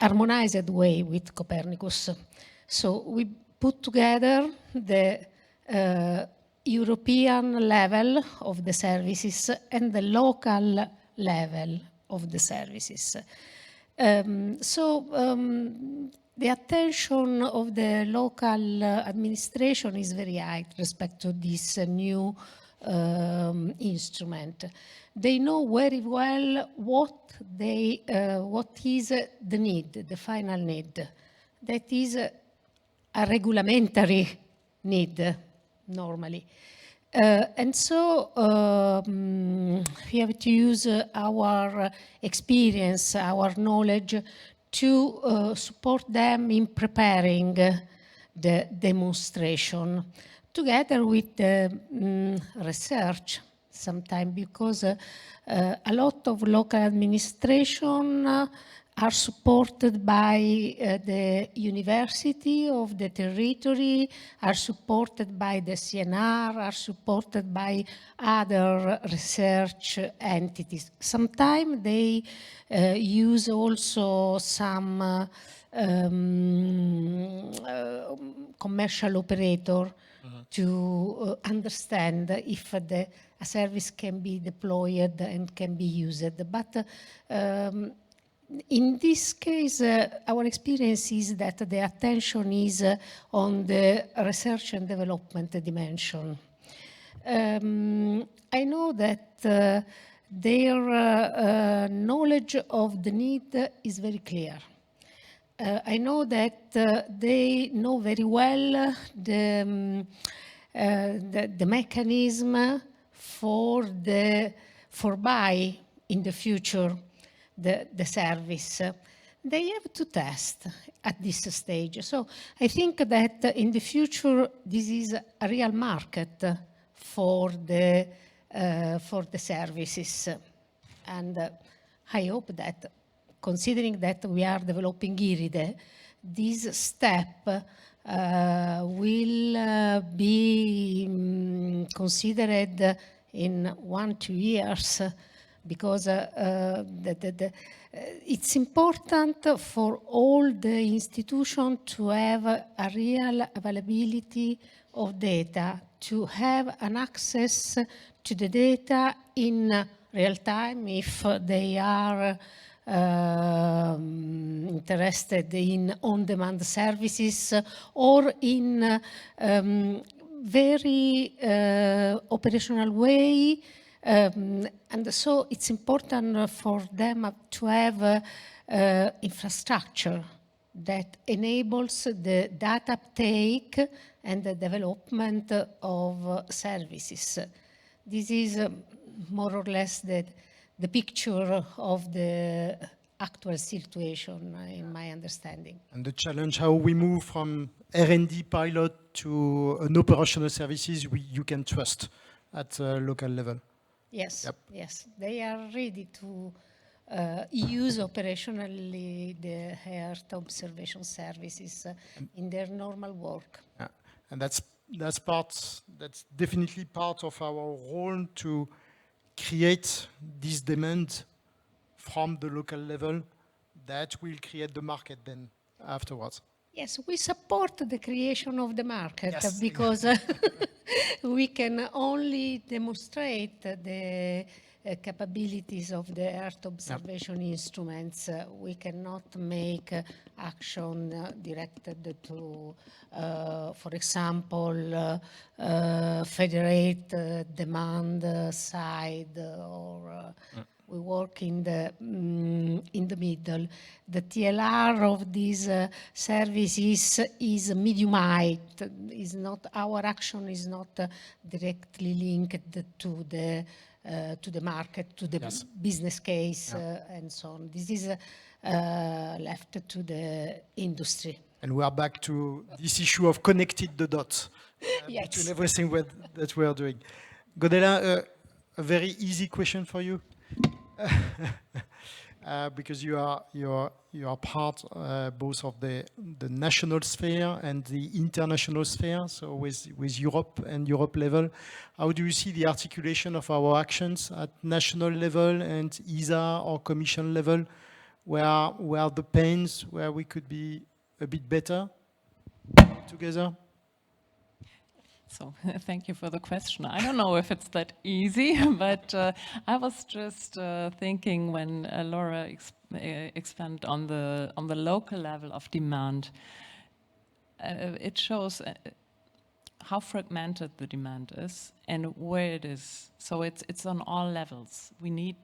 harmonized way with Copernicus. So we put together the European level of the services and the local level of the services. The attention of the local administration is very high with respect to this new instrument. They know very well what is the need, the final need. That is a regulatory need, normally. And so we have to use our experience, our knowledge to support them in preparing the demonstration, together with the research sometimes, because a lot of local administration are supported by the university of the territory, are supported by the CNR, are supported by other research entities. Sometimes they use also some commercial operator to understand if a service can be deployed and can be used. But in this case, our experience is that the attention is on the research and development dimension. I know that their knowledge of the need is very clear. I know that they know very well the mechanism for buy in the future the service. They have to test at this stage. So I think that in the future this is a real market for the services, and I hope that, considering that we are developing IRIDE, this step will be considered in 1-2 years, because it's important for all the institutions to have a real availability of data, to have an access to the data in real time if they are interested in on-demand services or in very operational way. And so it's important for them to have infrastructure that enables the data uptake and the development of services. This is more or less the picture of the actual situation, in my understanding. And the challenge, how we move from R&D pilot to an operational services you can trust at a local level. Yes, Yep. yes. They are ready to use operationally the Earth observation services in their normal work. Yeah. And that's definitely part of our role to create this demand from the local level that will create the market then afterwards. Yes, we support the creation of the market, Yes. because we can only demonstrate the capabilities of the Earth observation instruments. We cannot make action directed to, for example, federate demand side, or we work in the middle. The TLR of these services is medium height. Is not, our action is not directly linked to the market, to the Yes. business case, and so on. This is left to the industry. And we are back to this issue of connected the dots Yes. between everything that we are doing. Godela, a very easy question for you. Because you are part both of the national sphere and the international sphere, so with Europe and Europe level. How do you see the articulation of our actions at national level and ESA or Commission level? Where are the pains where we could be a bit better together? So thank you for the question. I don't know if it's that easy, but I was just thinking when Laura expanded on the local level of demand, it shows how fragmented the demand is and where it is. So it's on all levels. We need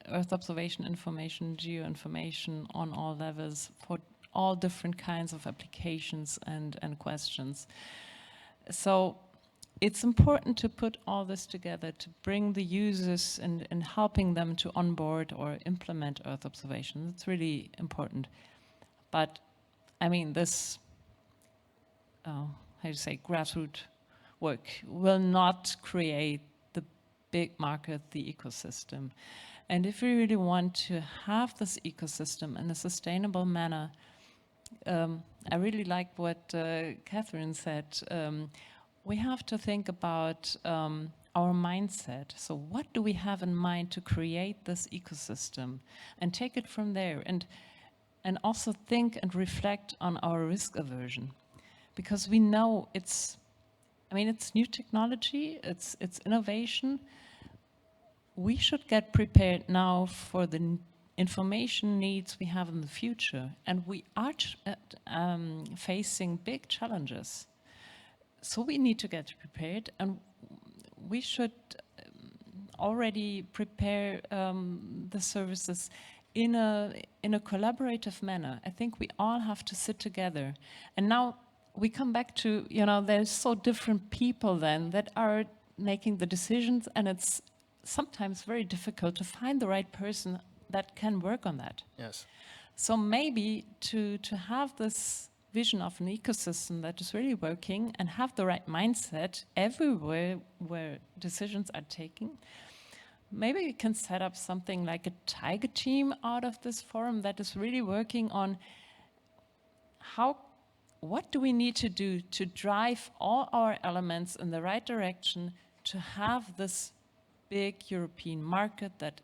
Earth observation information, geo-information on all levels for all different kinds of applications and questions. So it's important to put all this together, to bring the users and helping them to onboard or implement Earth observation. It's really important. But I mean, this, how do you say, grassroots work will not create the big market, the ecosystem. And if we really want to have this ecosystem in a sustainable manner, I really like what Catherine said. We have to think about our mindset. So what do we have in mind to create this ecosystem, and take it from there, and also think and reflect on our risk aversion, because we know it's new technology, it's innovation. We should get prepared now for the information needs we have in the future, and we are facing big challenges. So we need to get prepared, and we should already prepare the services in a collaborative manner. I think we all have to sit together. And now we come back to, there's so different people then that are making the decisions, and it's sometimes very difficult to find the right person that can work on that. Yes. So maybe to have this vision of an ecosystem that is really working and have the right mindset everywhere where decisions are taken, maybe we can set up something like a tiger team out of this forum that is really working on what do we need to do to drive all our elements in the right direction to have this big European market that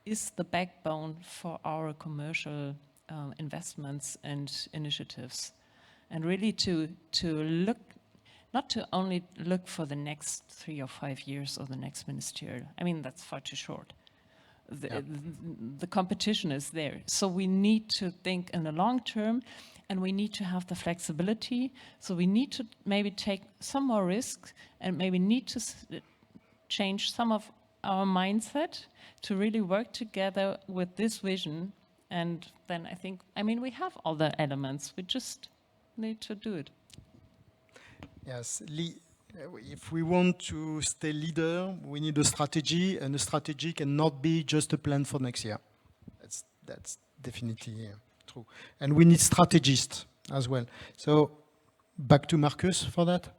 is the backbone for our commercial investments and initiatives, and really to look, not to only look for the next 3 or 5 years or the next ministerial. I mean, that's far too short. The competition is there. So we need to think in the long term, and we need to have the flexibility. So we need to maybe take some more risks, and maybe need to change some of our mindset to really work together with this vision. And then I think, we have all the elements. We just need to do it. Yes, if we want to stay leader, we need a strategy, and a strategy cannot be just a plan for next year. That's definitely true. And we need strategists as well. So back to Marcus for that.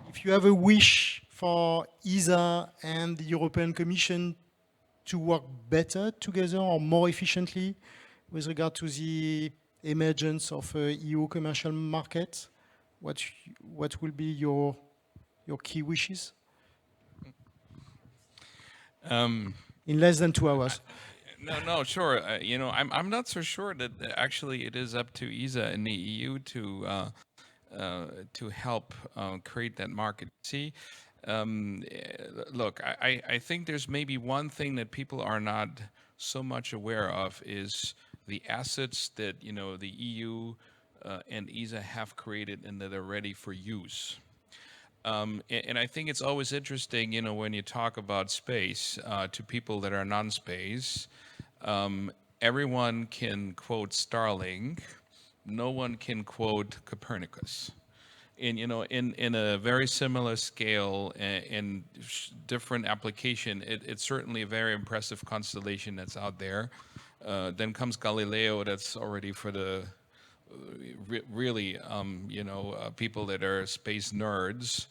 If you have a wish for ESA and the European Commission to work better together or more efficiently with regard to the emergence of EU commercial market? What will be your key wishes? In less than 2 hours. No, sure. You know, I'm not so sure that actually it is up to ESA and the EU to help create that market. See, look, I think there's maybe one thing that people are not so much aware of is the assets that, you know, the EU and ESA have created and that are ready for use. And I think it's always interesting, you know, when you talk about space to people that are non-space, everyone can quote Starlink, no one can quote Copernicus. And, you know, in a very similar scale and different application, it's certainly a very impressive constellation that's out there. Then comes Galileo, that's already for the really, you know, people that are space nerds.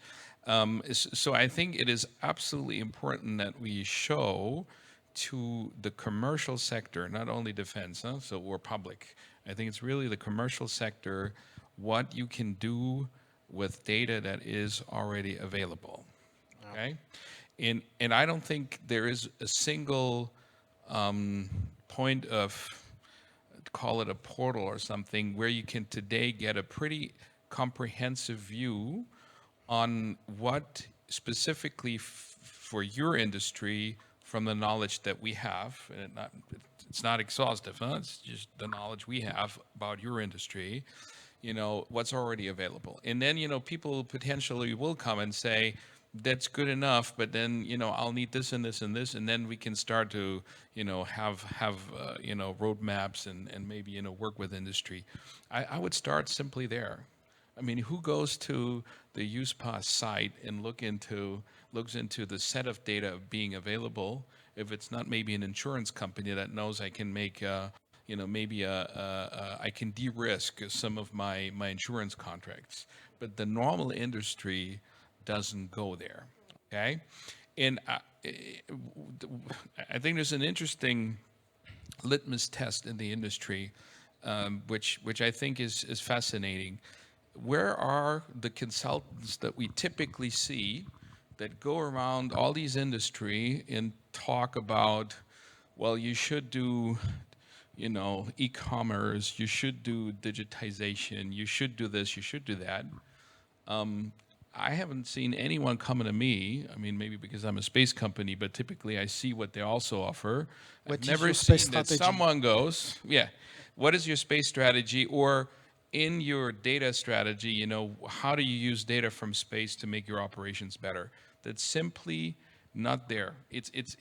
So I think it is absolutely important that we show to the commercial sector, not only defense, so we're public. I think it's really the commercial sector, what you can do with data that is already available, okay? And I don't think there is a single point of, call it a portal or something, where you can today get a pretty comprehensive view on what specifically for your industry from the knowledge that we have, and it's not exhaustive, it's just the knowledge we have about your industry, you know, what's already available. And then, you know, people potentially will come and say, that's good enough, but then, you know, I'll need this and this and this, and then we can start to, you know, have you know, roadmaps and maybe, you know, work with industry. I would start simply there. I mean, who goes to the USPAS site and looks into the set of data being available if it's not maybe an insurance company that knows I can make, you know, maybe I can de-risk some of my insurance contracts, but the normal industry doesn't go there, okay? And I think there's an interesting litmus test in the industry, which I think is fascinating. Where are the consultants that we typically see that go around all these industry and talk about, well, you should do, you know, e-commerce, you should do digitization, you should do this, you should do that. I haven't seen anyone coming to me, I mean, maybe because I'm a space company, but typically I see what they also offer. I've never seen that someone goes, yeah, what is your space strategy? Or in your data strategy, you know, how do you use data from space to make your operations better? That's simply not there.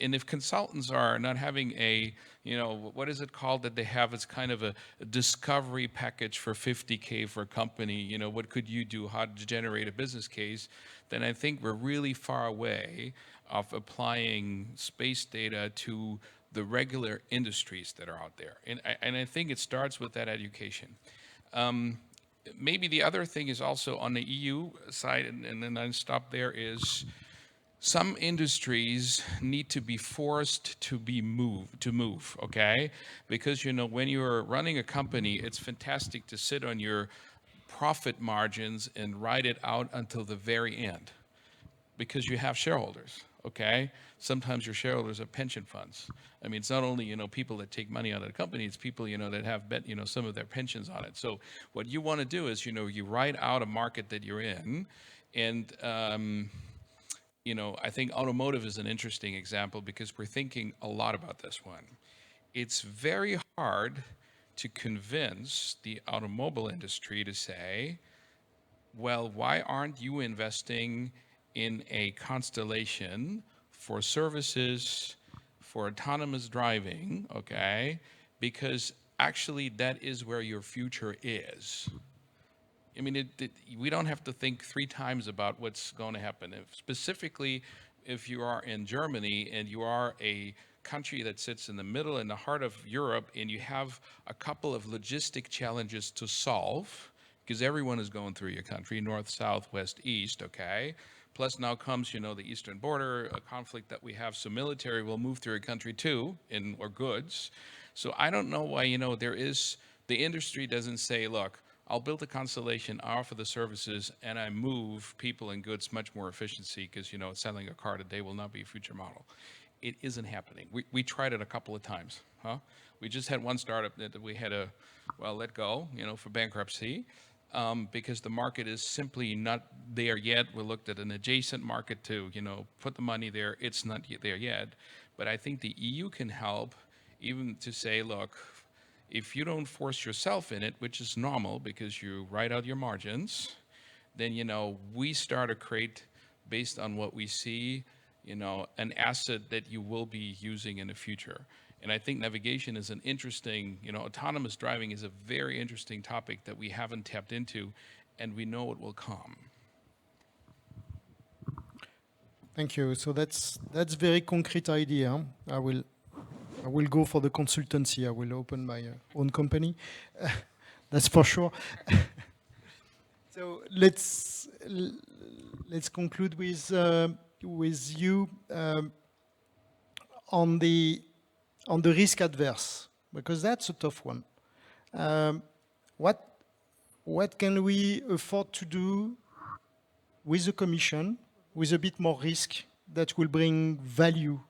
And if consultants are not having a, you know, what is it called that they have? It's kind of a discovery package for 50K for a company. You know, what could you do? How to generate a business case? Then I think we're really far away of applying space data to the regular industries that are out there. And I think it starts with that education. Maybe the other thing is also on the EU side, and then I stop there, is some industries need to be forced to move, okay? Because, you know, when you're running a company, it's fantastic to sit on your profit margins and ride it out until the very end, because you have shareholders, okay? Sometimes your shareholders are pension funds. I mean, it's not only, you know, people that take money out of the company, it's people, you know, that have bet, you know, some of their pensions on it. So what you want to do is, you know, you ride out a market that you're in, and you know, I think automotive is an interesting example because we're thinking a lot about this one. It's very hard to convince the automobile industry to say, well, why aren't you investing in a constellation for services, for autonomous driving, okay? Because actually that is where your future is. I mean, we don't have to think 3 times about what's going to happen. Specifically, if you are in Germany and you are a country that sits in the middle, in the heart of Europe, and you have a couple of logistic challenges to solve, because everyone is going through your country, north, south, west, east, okay? Plus now comes, you know, the eastern border, a conflict that we have, so military will move through a country too, or goods. So I don't know why, you know, the industry doesn't say, look, I'll build a constellation, I offer the services, and I move people and goods much more efficiency because, you know, selling a car today will not be a future model. It isn't happening. We tried it a couple of times, huh? We just had one startup that we had to, well, let go, you know, for bankruptcy, because the market is simply not there yet. We looked at an adjacent market to, you know, put the money there. It's not there yet. But I think the EU can help even to say, look, if you don't force yourself in it, which is normal because you write out your margins, then, you know, we start to create, based on what we see, you know, an asset that you will be using in the future. And I think navigation is an interesting, you know, autonomous driving is a very interesting topic that we haven't tapped into, and we know it will come. Thank you. So that's very concrete idea. I will go for the consultancy. I will open my own company. That's for sure. So let's conclude with you on the risk adverse, because that's a tough one. What can we afford to do with the Commission with a bit more risk that will bring value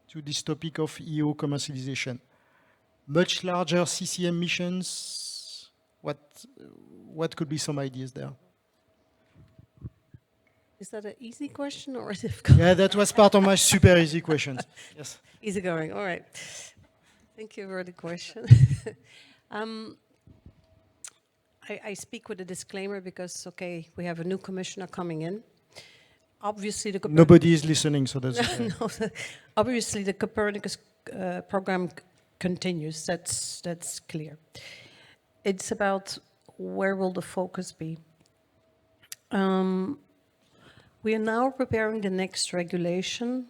to this topic of EO commercialization? Much larger CCM missions. What could be some ideas there? Is that an easy question or a difficult? Yeah, that was part of my super easy questions. Yes. Easy going, all right. Thank you for the question. I speak with a disclaimer because, okay, we have a new commissioner coming in. Obviously, nobody is listening, so that's okay. No, obviously the Copernicus program continues. That's clear. It's about where will the focus be. We are now preparing the next regulation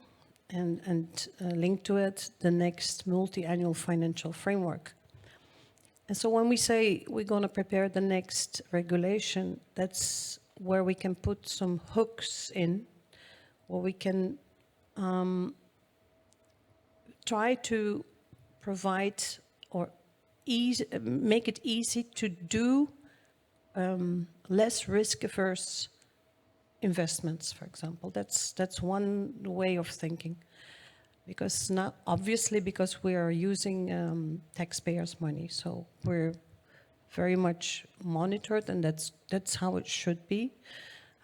and linked to it the next multi-annual financial framework. And so when we say we're going to prepare the next regulation, that's where we can put some hooks in, where we can try to provide or make it easy to do less risk-averse investments, for example. That's one way of thinking. Because now, obviously, because we are using taxpayers' money, so we're very much monitored, and that's how it should be.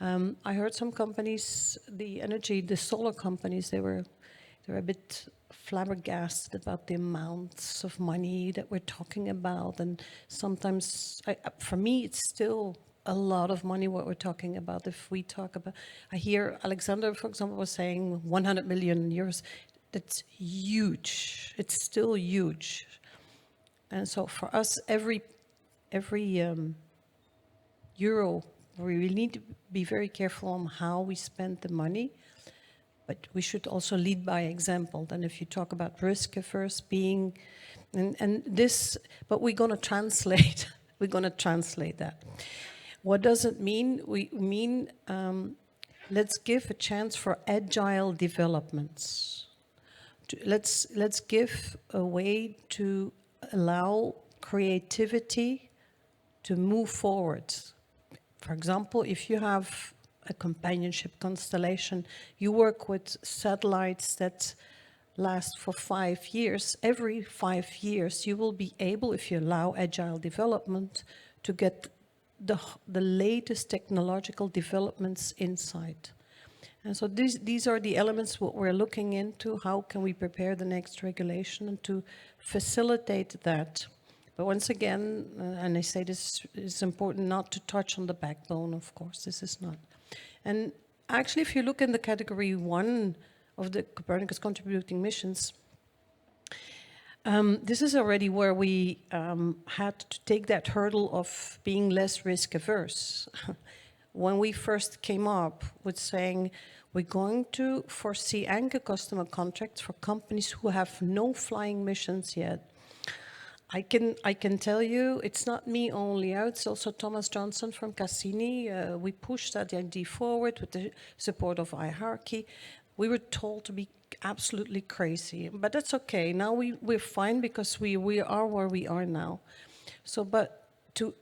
I heard some companies, the solar companies, they were a bit flabbergasted about the amounts of money that we're talking about, and sometimes, for me, it's still a lot of money what we're talking about. If we talk about, I hear Alexander, for example, was saying 100 million euros. That's huge. It's still huge. And so for us, every euro, we really need to be very careful on how we spend the money, but we should also lead by example. Then if you talk about risk averse being, and this, but we're going to translate, that. What does it mean? We mean, let's give a chance for agile developments. Let's give a way to allow creativity to move forward. For example, if you have a companionship constellation, you work with satellites that last for 5 years. Every 5 years, you will be able, if you allow agile development, to get the latest technological developments inside. And so these are the elements what we're looking into. How can we prepare the next regulation and to facilitate that? But once again, and I say this is important not to touch on the backbone, of course, this is not. And actually, if you look in the category 1 of the Copernicus contributing missions, this is already where we had to take that hurdle of being less risk averse. When we first came up with saying we're going to foresee anchor customer contracts for companies who have no flying missions yet, I can tell you, it's not me only out, it's also Thomas Johnson from Cassini. We pushed that idea forward with the support of iHierarchy. We were told to be absolutely crazy, but that's okay. Now we're fine because we are where we are now. So, but to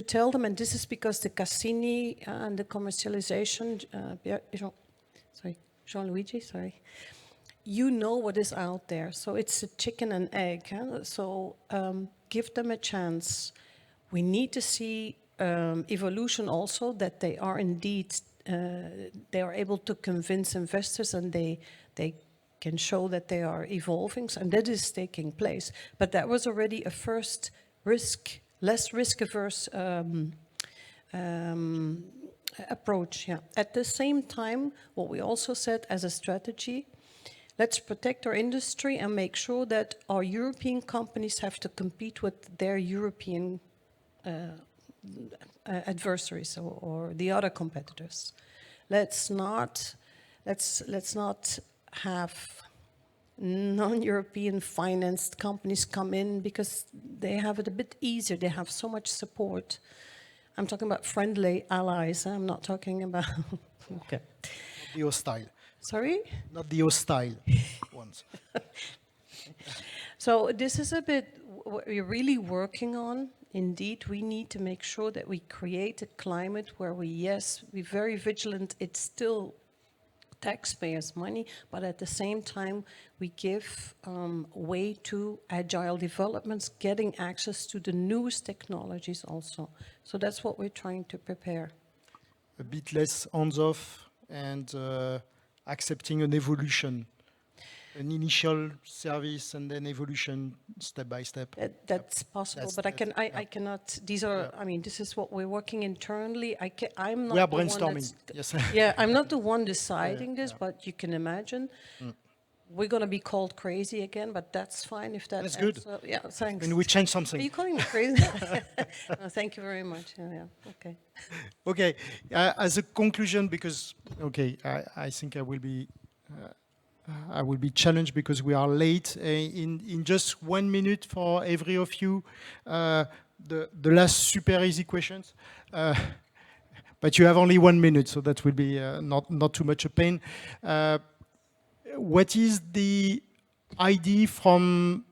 tell them, and this is because the Cassini and the commercialization, Jean-Luigi, sorry. You know what is out there, so it's a chicken and egg. Huh? So give them a chance. We need to see evolution also, that they are indeed, they are able to convince investors and they can show that they are evolving, and that is taking place. But that was already a first risk, less risk-averse approach. Yeah. At the same time, what we also said as a strategy, let's protect our industry and make sure that our European companies have to compete with their European adversaries or the other competitors. Let's not have non-European financed companies come in because they have it a bit easier. They have so much support. I'm talking about friendly allies. I'm not talking about. Okay. The hostile. Sorry? Not the hostile ones. So this is a bit what we're really working on. Indeed, we need to make sure that we create a climate where we're very vigilant. It's still taxpayers' money, but at the same time, we give way to agile developments, getting access to the newest technologies also. So that's what we're trying to prepare. A bit less hands-off and accepting an evolution, an initial service and then evolution step by step. That's possible, but I cannot. These are. I mean, this is what we're working internally. I'm not. We are the one brainstorming. Yes. Yeah, I'm not the one deciding this, but you can imagine. We're going to be called crazy again, but that's fine if that's good. Yeah, thanks. And we change something. Are you calling me crazy? No, thank you very much. Yeah, okay. Okay, as a conclusion, because I think I will be challenged because we are late. In just 1 minute for every of you, the last super easy questions. But you have only 1 minute, so that will be not too much a pain. What is the idea from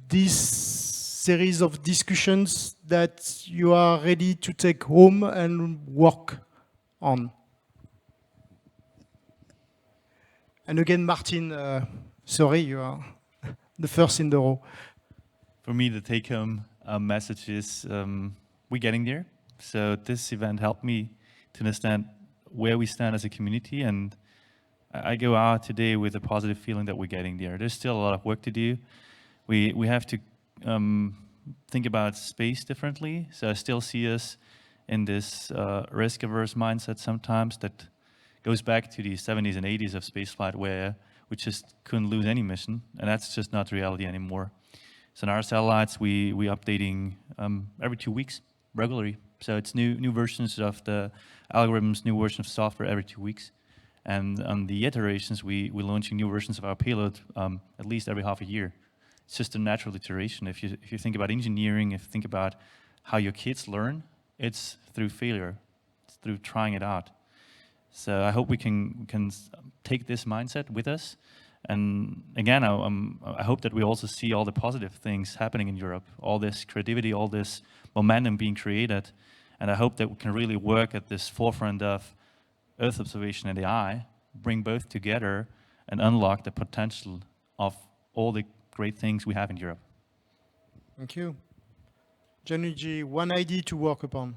this series of discussions that you are ready to take home and work on? And again, Martin, sorry, you are the first in the row. For me, the take-home message is we're getting there. So this event helped me to understand where we stand as a community, and I go out today with a positive feeling that we're getting there. There's still a lot of work to do. We have to think about space differently. So I still see us in this risk-averse mindset sometimes that goes back to the 70s and 80s of spaceflight where we just couldn't lose any mission, and that's just not reality anymore. So in our satellites, we updating every 2 weeks regularly. So it's new versions of the algorithms, new versions of software every 2 weeks. And on the iterations, we're launching new versions of our payload at least every half a year. It's just a natural iteration. If you think about engineering, if you think about how your kids learn, it's through failure. It's through trying it out. So I hope we can take this mindset with us. And again, I hope that we also see all the positive things happening in Europe, all this creativity, all this momentum being created. And I hope that we can really work at this forefront of Earth observation and AI, bring both together and unlock the potential of all the great things we have in Europe. Thank you. Gianluigi, one idea to work upon.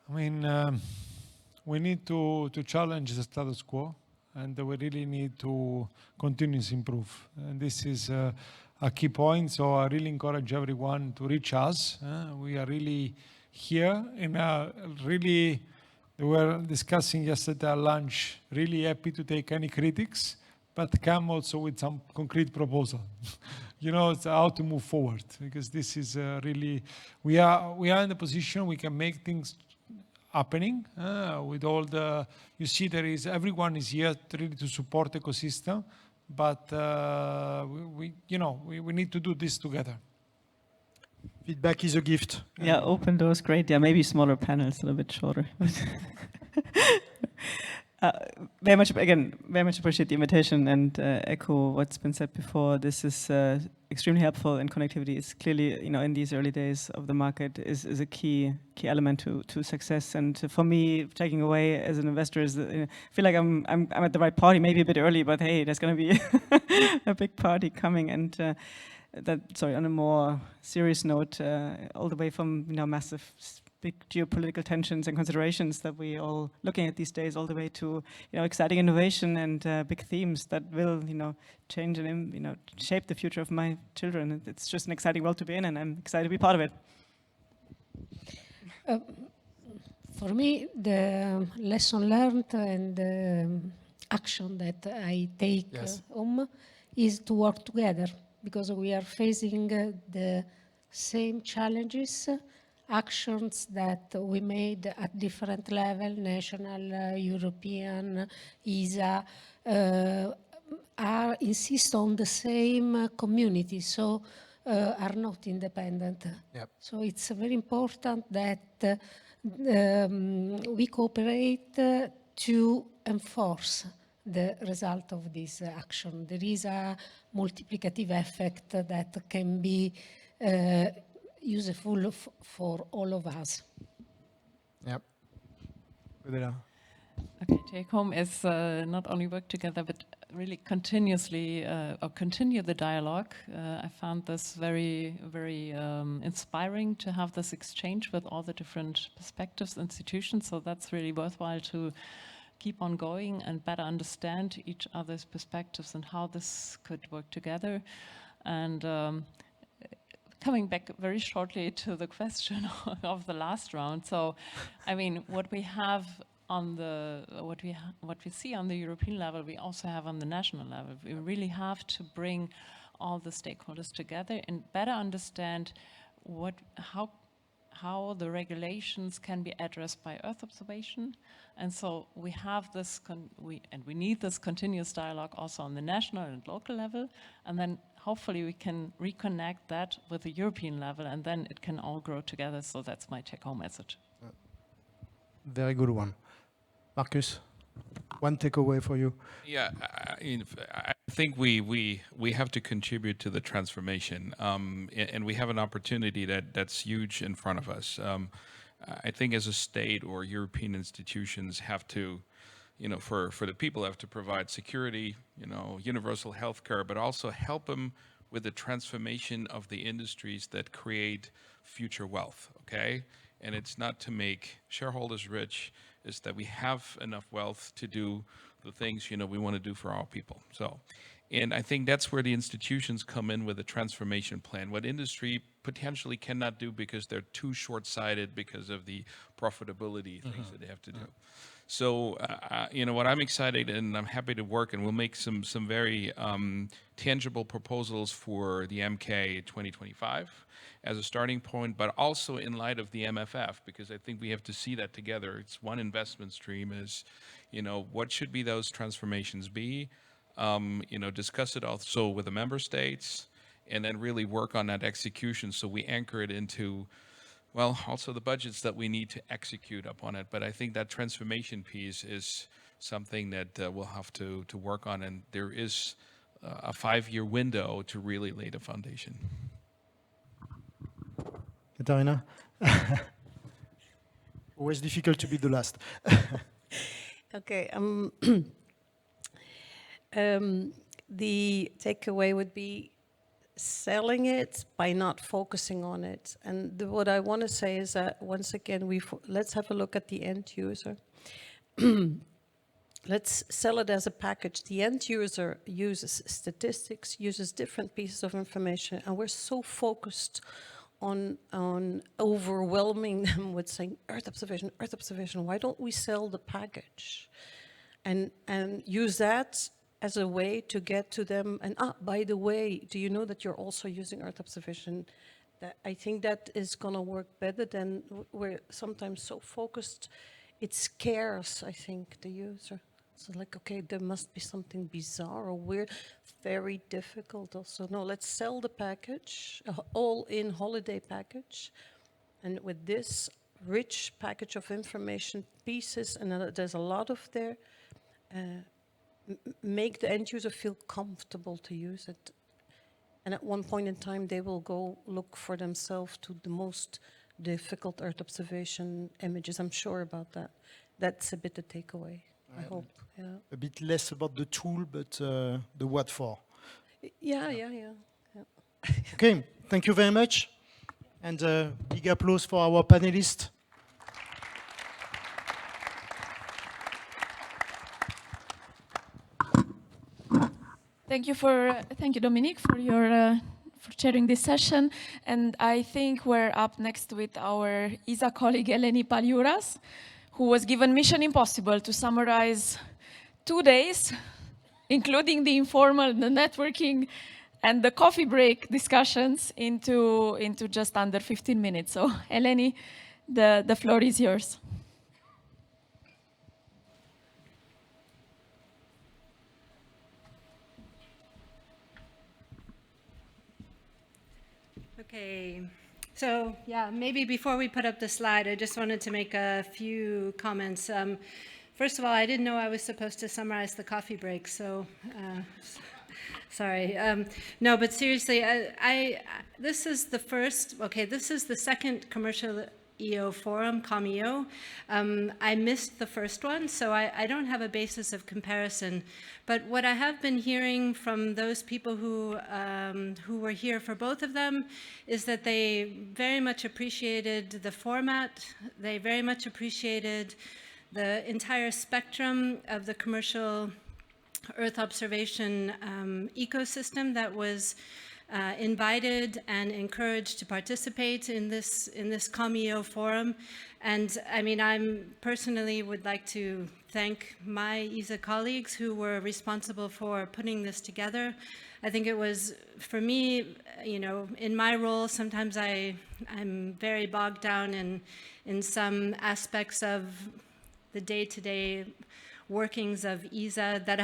I mean, we need to challenge the status quo, and we really need to continuously improve. And this is a key point, so I really encourage everyone to reach us. We are really here, and really, we were discussing yesterday at lunch, really happy to take any critics, but come also with some concrete proposal. It's how to move forward, because this is really, we are in the position we can make things happening with all the, you see everyone is here really to support the ecosystem, but we need to do this together. Feedback is a gift. Yeah, open doors, great. Yeah, maybe smaller panels, a little bit shorter. Very much appreciate the invitation and echo what's been said before. This is extremely helpful, and connectivity is clearly, in these early days of the market is a key element to success. And for me, taking away as an investor is, I feel like I'm at the right party, maybe a bit early, but hey, there's going to be a big party coming. And on a more serious note, all the way from massive, big geopolitical tensions and considerations that we all looking at these days, all the way to exciting innovation and big themes that will change and shape the future of my children. It's just an exciting world to be in, and I'm excited to be part of it. For me, the lesson learned and the action that I take home is to work together, because we are facing the same challenges. Actions that we made at different level, national, European, ESA, insist on the same community, so are not independent. Yep. So it's very important that we cooperate to enforce the result of this action. There is a multiplicative effect that can be useful for all of us. Yep. Okay, take home is not only work together, but really continuously or continue the dialogue. I found this very, very inspiring to have this exchange with all the different perspectives, institutions. So that's really worthwhile to keep on going and better understand each other's perspectives and how this could work together. And coming back very shortly to the question of the last round. So, I mean, what we have on the what we see on the European level, we also have on the national level. We really have to bring all the stakeholders together and better understand how the regulations can be addressed by Earth observation. And so we have this, we need this continuous dialogue also on the national and local level. And then hopefully we can reconnect that with the European level, and then it can all grow together. So that's my take-home message. Very good one. Marcus, one takeaway for you. Yeah, I think we have to contribute to the transformation, and we have an opportunity that's huge in front of us. I think as a state or European institutions have to, for the people have to provide security, universal healthcare, but also help them with the transformation of the industries that create future wealth, okay? And it's not to make shareholders rich, it's that we have enough wealth to do the things, we want to do for all people. So, and I think that's where the institutions come in with a transformation plan. What industry potentially cannot do because they're too short-sighted because of the profitability things that they have to do. So, what I'm excited and I'm happy to work, and we'll make some very tangible proposals for the MK 2025 as a starting point, but also in light of the MFF, because I think we have to see that together. It's one investment stream is, what should be those transformations be? Discuss it also with the member states, and then really work on that execution so we anchor it into, well, also the budgets that we need to execute upon it. But I think that transformation piece is something that we'll have to work on, and there is a 5-year window to really lay the foundation. Katarina? Always difficult to be the last. Okay. The takeaway would be selling it by not focusing on it. And what I want to say is that, once again, let's have a look at the end user. Let's sell it as a package. The end user uses statistics, uses different pieces of information, and we're so focused on overwhelming them with saying Earth observation. Why don't we sell the package and use that as a way to get to them? And by the way, do you know that you're also using Earth observation? That I think that is going to work better than we're sometimes so focused. It scares, I think, the user. So like, okay, there must be something bizarre or weird, very difficult also. No, let's sell the package, all-in holiday package. And with this rich package of information pieces, and there's a lot of there, make the end user feel comfortable to use it. And at one point in time, they will go look for themselves to the most difficult Earth observation images. I'm sure about that. That's a bit the takeaway, I hope. Yeah. A bit less about the tool, but the what for. Yeah. Okay, thank you very much. And big applause for our panelists. Thank you, Dominique, for chairing this session. And I think we're up next with our ESA colleague Eleni Paliouras, who was given mission impossible to summarize 2 days, including the informal, the networking, and the coffee break discussions into just under 15 minutes. So, Eleni, the floor is yours. Okay, so yeah, maybe before we put up the slide, I just wanted to make a few comments. First of all, I didn't know I was supposed to summarize the coffee break, so sorry. No, but seriously, this is the second Commercial EO Forum, ComEO. I missed the first one, so I don't have a basis of comparison. But what I have been hearing from those people who were here for both of them is that they very much appreciated the format. They very much appreciated the entire spectrum of the commercial Earth observation ecosystem that was invited and encouraged to participate in this ComEO forum. And I mean, I'm personally would like to thank my ESA colleagues who were responsible for putting this together. I think it was, for me, you know, in my role, sometimes I'm very bogged down in some aspects of the day-to-day workings of ESA that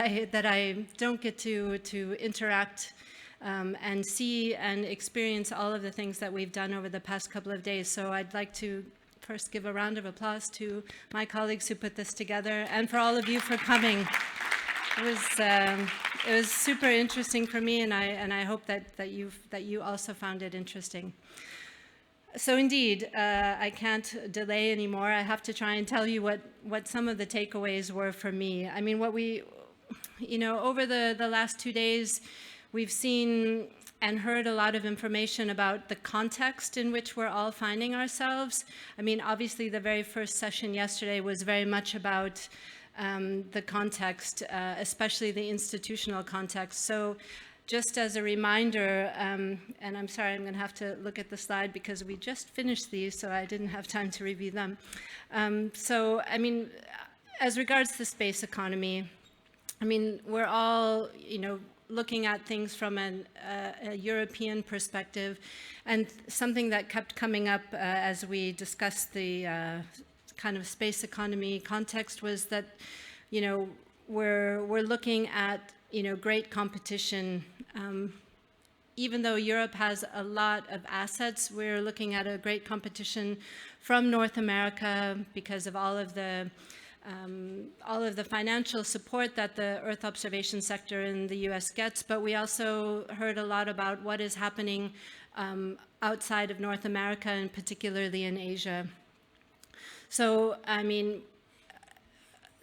I don't get to interact and see and experience all of the things that we've done over the past couple of days. So I'd like to first give a round of applause to my colleagues who put this together and for all of you for coming. It was super interesting for me, and I hope that you also found it interesting. So indeed, I can't delay anymore. I have to try and tell you what some of the takeaways were for me. I mean, what we, you know, over the last 2 days, we've seen and heard a lot of information about the context in which we're all finding ourselves. I mean, obviously, the very first session yesterday was very much about the context, especially the institutional context. So just as a reminder, and I'm sorry, I'm going to have to look at the slide because we just finished these, so I didn't have time to review them. So, I mean, as regards the space economy, I mean, we're all, you know, looking at things from a European perspective, and something that kept coming up as we discussed the kind of space economy context was that, you know, we're looking at, you know, great competition. Even though Europe has a lot of assets, we're looking at a great competition from North America because of all of the financial support that the Earth observation sector in the US gets, but we also heard a lot about what is happening outside of North America and particularly in Asia. So, I mean,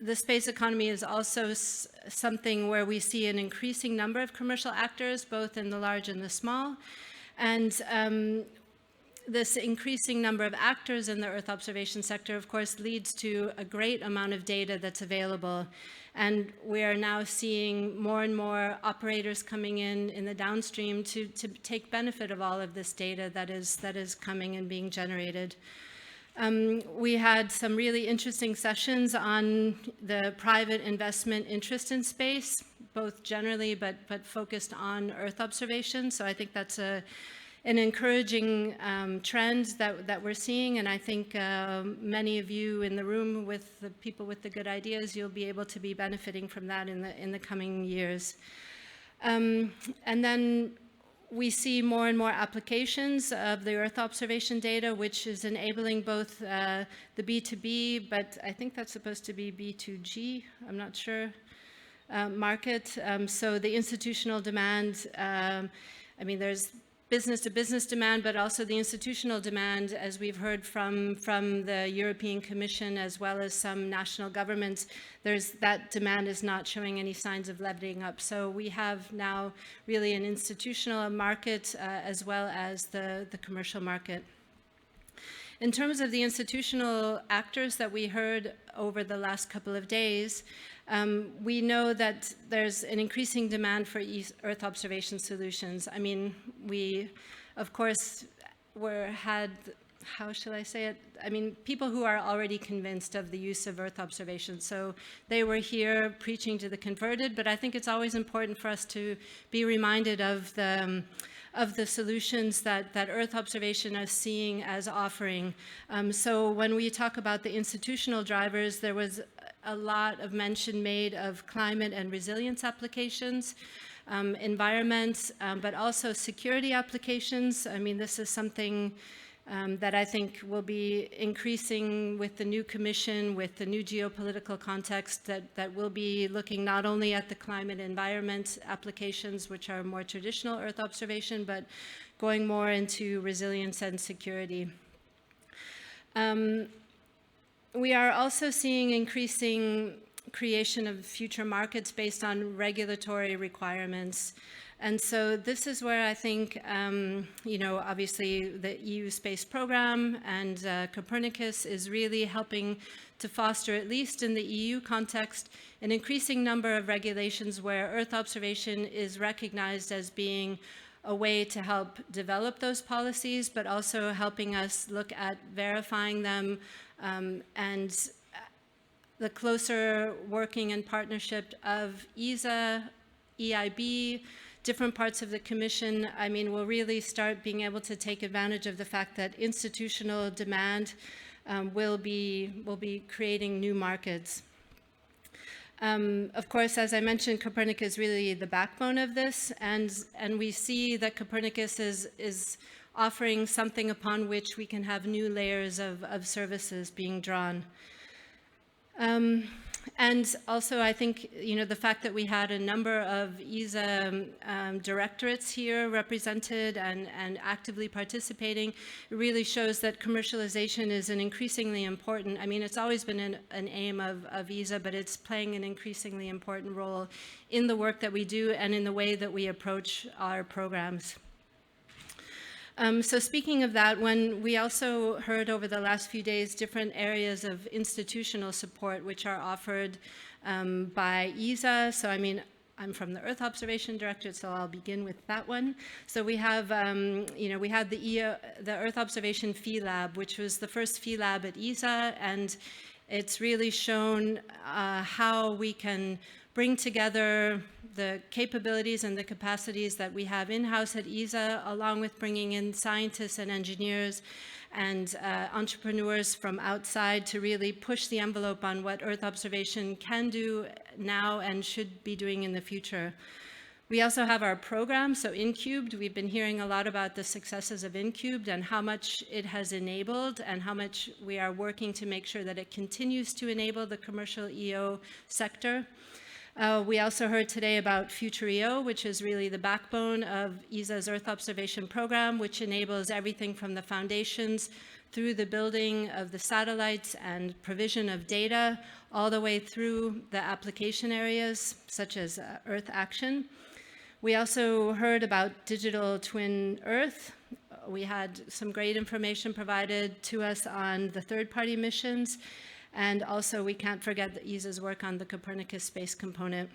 the space economy is also something where we see an increasing number of commercial actors, both in the large and the small. And this increasing number of actors in the Earth observation sector, of course, leads to a great amount of data that's available. And we are now seeing more and more operators coming in the downstream to take benefit of all of this data that is coming and being generated. We had some really interesting sessions on the private investment interest in space, both generally but focused on Earth observation. So I think that's a an encouraging trend that we're seeing, and I think many of you in the room with the people with the good ideas, you'll be able to be benefiting from that in the coming years. And then we see more and more applications of the Earth observation data, which is enabling both the B2B, but I think that's supposed to be B2G, I'm not sure, market. So the institutional demand, I mean, there's business-to-business demand, but also the institutional demand, as we've heard from the European Commission as well as some national governments, that demand is not showing any signs of leveling up. So we have now really an institutional market as well as the commercial market. In terms of the institutional actors that we heard over the last couple of days, we know that there's an increasing demand for Earth observation solutions. I mean, we, of course, how shall I say it? I mean, people who are already convinced of the use of Earth observation. So they were here preaching to the converted, but I think it's always important for us to be reminded of the solutions that Earth observation is seeing as offering. So when we talk about the institutional drivers, there was a lot of mention made of climate and resilience applications, environments, but also security applications. I mean, this is something that I think will be increasing with the new commission, with the new geopolitical context, that will be looking not only at the climate environment applications, which are more traditional Earth observation, but going more into resilience and security. We are also seeing increasing creation of future markets based on regulatory requirements. And so this is where I think, you know, obviously the EU space program and Copernicus is really helping to foster, at least in the EU context, an increasing number of regulations where Earth observation is recognized as being a way to help develop those policies, but also helping us look at verifying them, and the closer working and partnership of ESA, EIB, different parts of the Commission, I mean, will really start being able to take advantage of the fact that institutional demand will be creating new markets. Of course, as I mentioned, Copernicus is really the backbone of this, and we see that Copernicus is offering something upon which we can have new layers of services being drawn. And also, I think, you know, the fact that we had a number of ESA directorates here represented and actively participating really shows that commercialization is an increasingly important, I mean, it's always been an aim of ESA, but it's playing an increasingly important role in the work that we do and in the way that we approach our programs. So speaking of that, when we also heard over the last few days different areas of institutional support which are offered by ESA. So I mean, I'm from the Earth Observation Directorate, so I'll begin with that one. So we have, you know, we had the Earth Observation Fee Lab, which was the first fee lab at ESA, and it's really shown how we can bring together the capabilities and the capacities that we have in-house at ESA, along with bringing in scientists and engineers and entrepreneurs from outside to really push the envelope on what Earth observation can do now and should be doing in the future. We also have our program, so InCubed. We've been hearing a lot about the successes of InCubed and how much it has enabled and how much we are working to make sure that it continues to enable the commercial EO sector. We also heard today about Future EO, which is really the backbone of ESA's Earth observation program, which enables everything from the foundations through the building of the satellites and provision of data, all the way through the application areas, such as Earth Action. We also heard about Digital Twin Earth. We had some great information provided to us on the third-party missions. And also, we can't forget the ESA's work on the Copernicus space component.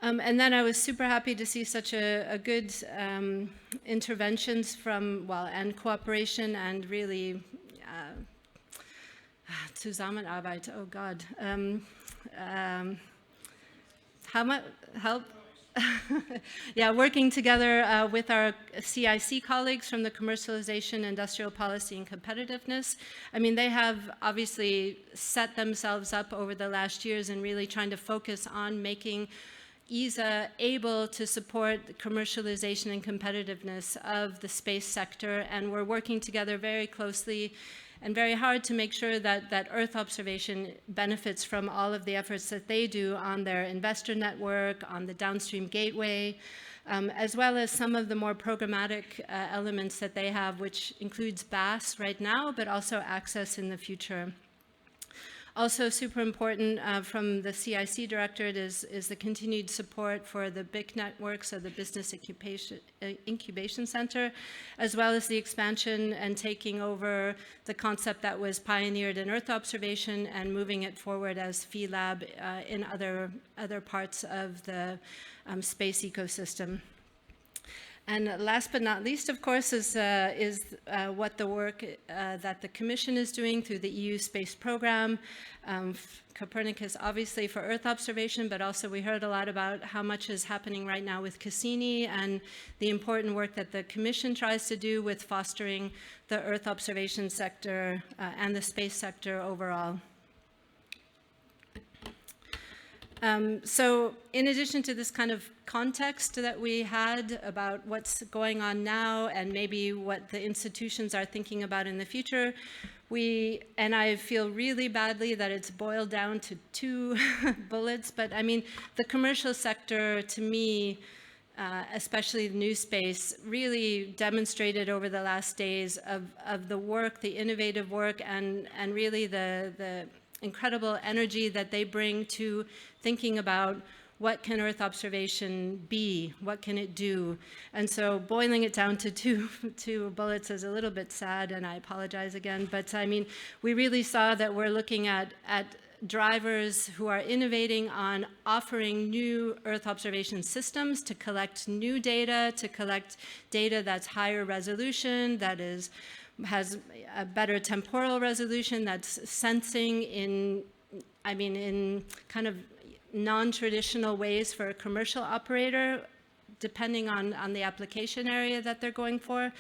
And then I was super happy to see such a good interventions from, well, and cooperation and really Zusammenarbeit, oh God. How much help? yeah, working together with our CIC colleagues from the Commercialization, Industrial Policy and Competitiveness. I mean, they have obviously set themselves up over the last years and really trying to focus on making ESA able to support the commercialization and competitiveness of the space sector. And we're working together very closely and very hard to make sure that Earth observation benefits from all of the efforts that they do on their investor network, on the downstream gateway, as well as some of the more programmatic elements that they have, which includes BAS right now, but also access in the future. Also super important from the CIC Directorate is the continued support for the BIC network, so the Business Incubation Center, as well as the expansion and taking over the concept that was pioneered in Earth observation and moving it forward as Phi Lab in other parts of the space ecosystem. And last but not least, of course, is what the work that the Commission is doing through the EU Space Program. Copernicus, obviously, for Earth observation, but also we heard a lot about how much is happening right now with Cassini and the important work that the Commission tries to do with fostering the Earth observation sector and the space sector overall. So in addition to this kind of context that we had about what's going on now and maybe what the institutions are thinking about in the future, and I feel really badly that it's boiled down to 2 bullets, but I mean, the commercial sector, to me, especially the new space, really demonstrated over the last days of the work, the innovative work, and really the incredible energy that they bring to thinking about what can Earth observation be, what can it do? And so boiling it down to two bullets is a little bit sad, and I apologize again, but I mean, we really saw that we're looking at drivers who are innovating on offering new Earth observation systems to collect new data, to collect data that's higher resolution, that has a better temporal resolution, that's sensing in kind of non-traditional ways for a commercial operator, depending on the application area that they're going for.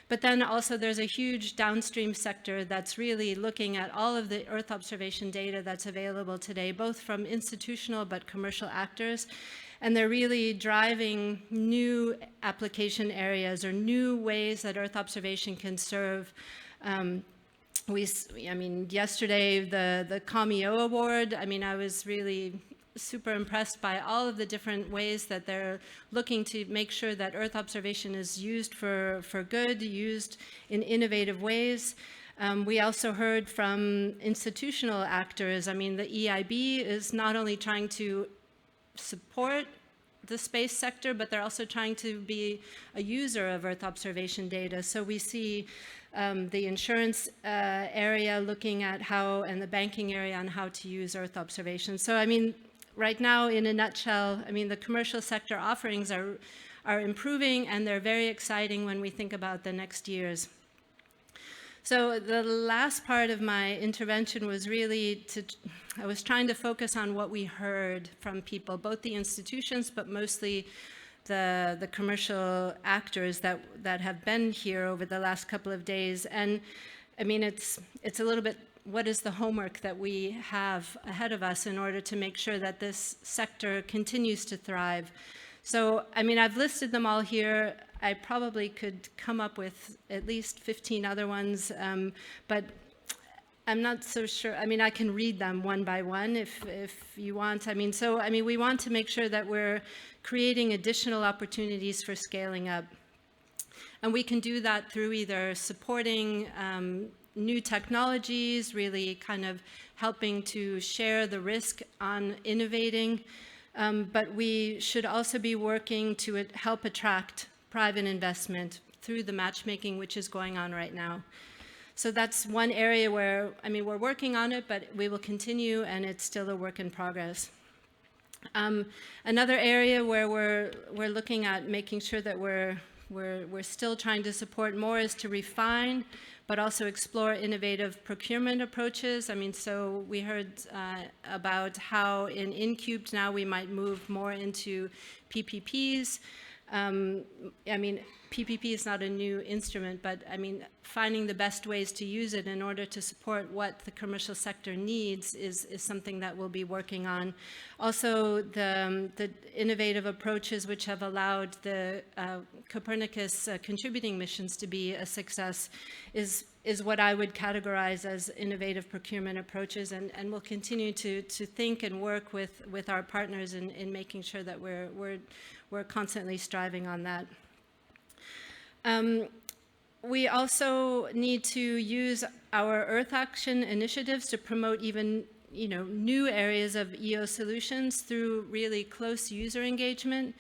But then also there's a huge downstream sector that's really looking at all of the Earth observation data that's available today, both from institutional but commercial actors. And they're really driving new application areas or new ways that Earth observation can serve. Yesterday, the COMEO Award, I was really super impressed by all of the different ways that they're looking to make sure that Earth observation is used for good, used in innovative ways. We also heard from institutional actors. The EIB is not only trying to support the space sector, but they're also trying to be a user of Earth observation data. So we see the insurance area looking at how, and the banking area on how to use Earth observation. So right now, in a nutshell, the commercial sector offerings are improving, and they're very exciting when we think about the next years. So the last part of my intervention was really I was trying to focus on what we heard from people, both the institutions, but mostly the commercial actors that have been here over the last couple of days. And it's a little bit, what is the homework that we have ahead of us in order to make sure that this sector continues to thrive? So, I've listed them all here. I probably could come up with at least 15 other ones, but I'm not so sure. I can read them one by one if you want. We want to make sure that we're creating additional opportunities for scaling up. And we can do that through either supporting new technologies, really kind of helping to share the risk on innovating. But we should also be working to help attract private investment through the matchmaking which is going on right now. So that's one area where, we're working on it, but we will continue, and it's still a work in progress. Another area where we're looking at making sure that we're we're still trying to support more is to refine, but also explore innovative procurement approaches. I mean, so we heard about how in Incubed now we might move more into PPPs. I mean, PPP is not a new instrument, but I mean, finding the best ways to use it in order to support what the commercial sector needs is something that we'll be working on. Also, the innovative approaches which have allowed the Copernicus contributing missions to be a success is what I would categorize as innovative procurement approaches, and we'll continue to think and work with our partners in making sure that we're constantly striving on that. We also need to use our Earth Action initiatives to promote even new areas of EO solutions through really close user engagement,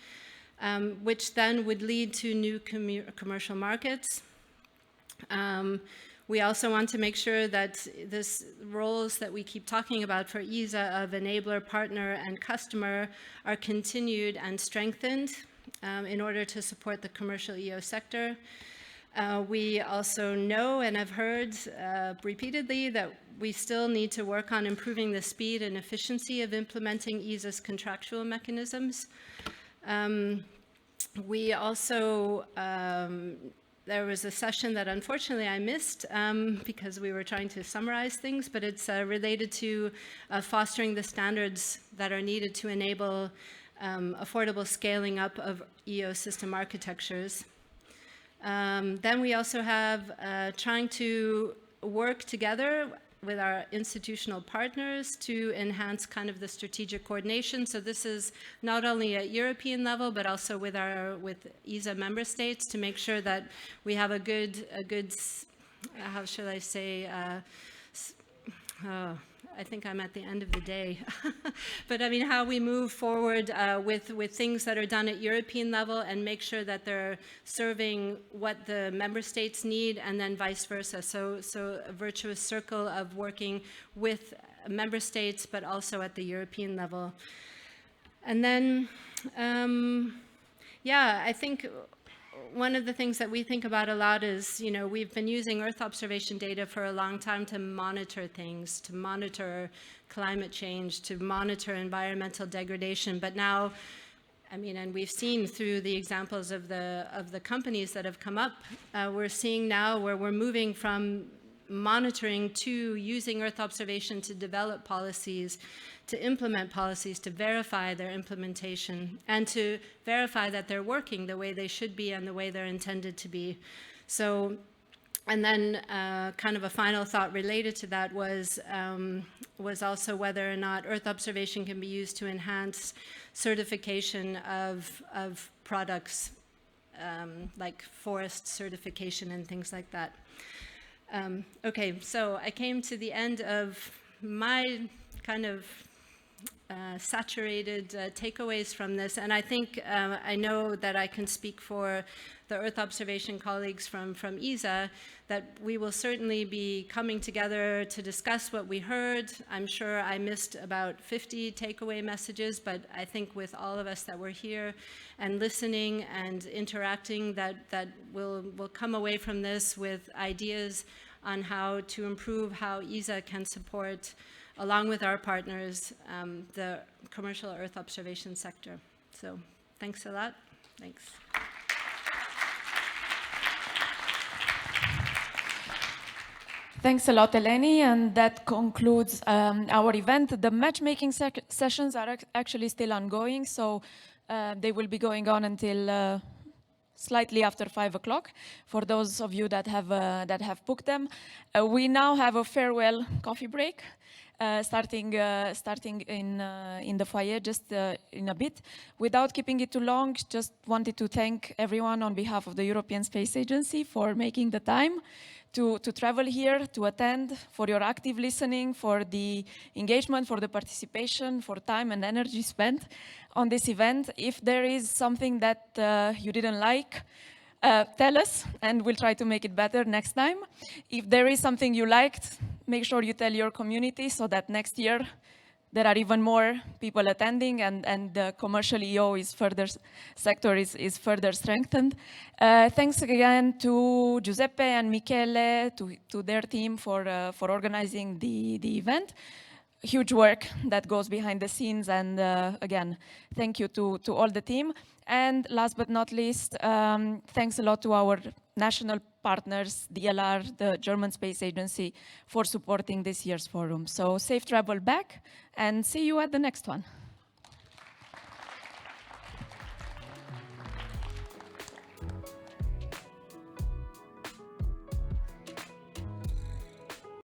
which then would lead to new commercial markets. We also want to make sure that this roles that we keep talking about for ESA of enabler, partner, and customer are continued and strengthened in order to support the commercial EO sector. We also know and have heard repeatedly that we still need to work on improving the speed and efficiency of implementing ESA's contractual mechanisms. We also there was a session that unfortunately I missed because we were trying to summarize things, but it's related to fostering the standards that are needed to enable affordable scaling up of EO system architectures. Then we also have trying to work together with our institutional partners to enhance kind of the strategic coordination. So this is not only at European level, but also with ESA member states to make sure that we have a good how should I say, I think I'm at the end of the day. But I mean, how we move forward with things that are done at European level and make sure that they're serving what the member states need, and then vice versa. So a virtuous circle of working with member states, but also at the European level. And then, yeah, I think one of the things that we think about a lot is, we've been using Earth observation data for a long time to monitor things, to monitor climate change, to monitor environmental degradation. But now, I mean, and we've seen through the examples of the companies that have come up, we're seeing now where we're moving from monitoring to using Earth observation to develop policies, to implement policies, to verify their implementation, and to verify that they're working the way they should be and the way they're intended to be. So, and then kind of a final thought related to that was also whether or not Earth observation can be used to enhance certification of products, like forest certification and things like that. Okay, so I came to the end of my kind of saturated takeaways from this, and I think I know that I can speak for the Earth observation colleagues from ESA that we will certainly be coming together to discuss what we heard. I'm sure I missed about 50 takeaway messages, but I think with all of us that were here and listening and interacting, that we'll come away from this with ideas on how to improve how ESA can support, along with our partners, the commercial Earth observation sector. So thanks a lot. Thanks. Thanks a lot, Eleni, and that concludes our event. The matchmaking sessions are actually still ongoing, so they will be going on until slightly after 5 o'clock for those of you that have booked them. We now have a farewell coffee break. Starting in the foyer just in a bit. Without keeping it too long, just wanted to thank everyone on behalf of the European Space Agency for making the time to travel here, to attend, for your active listening, for the engagement, for the participation, for time and energy spent on this event. If there is something that you didn't like, tell us and we'll try to make it better next time. If there is something you liked, make sure you tell your community so that next year there are even more people attending, and the commercial EO sector is further strengthened. Thanks again to Giuseppe and Michele, to their team for organizing the event. Huge work that goes behind the scenes, and again, thank you to all the team. And last but not least, thanks a lot to our national partners, DLR, the German Space Agency, for supporting this year's forum. So safe travel back, and see you at the next one.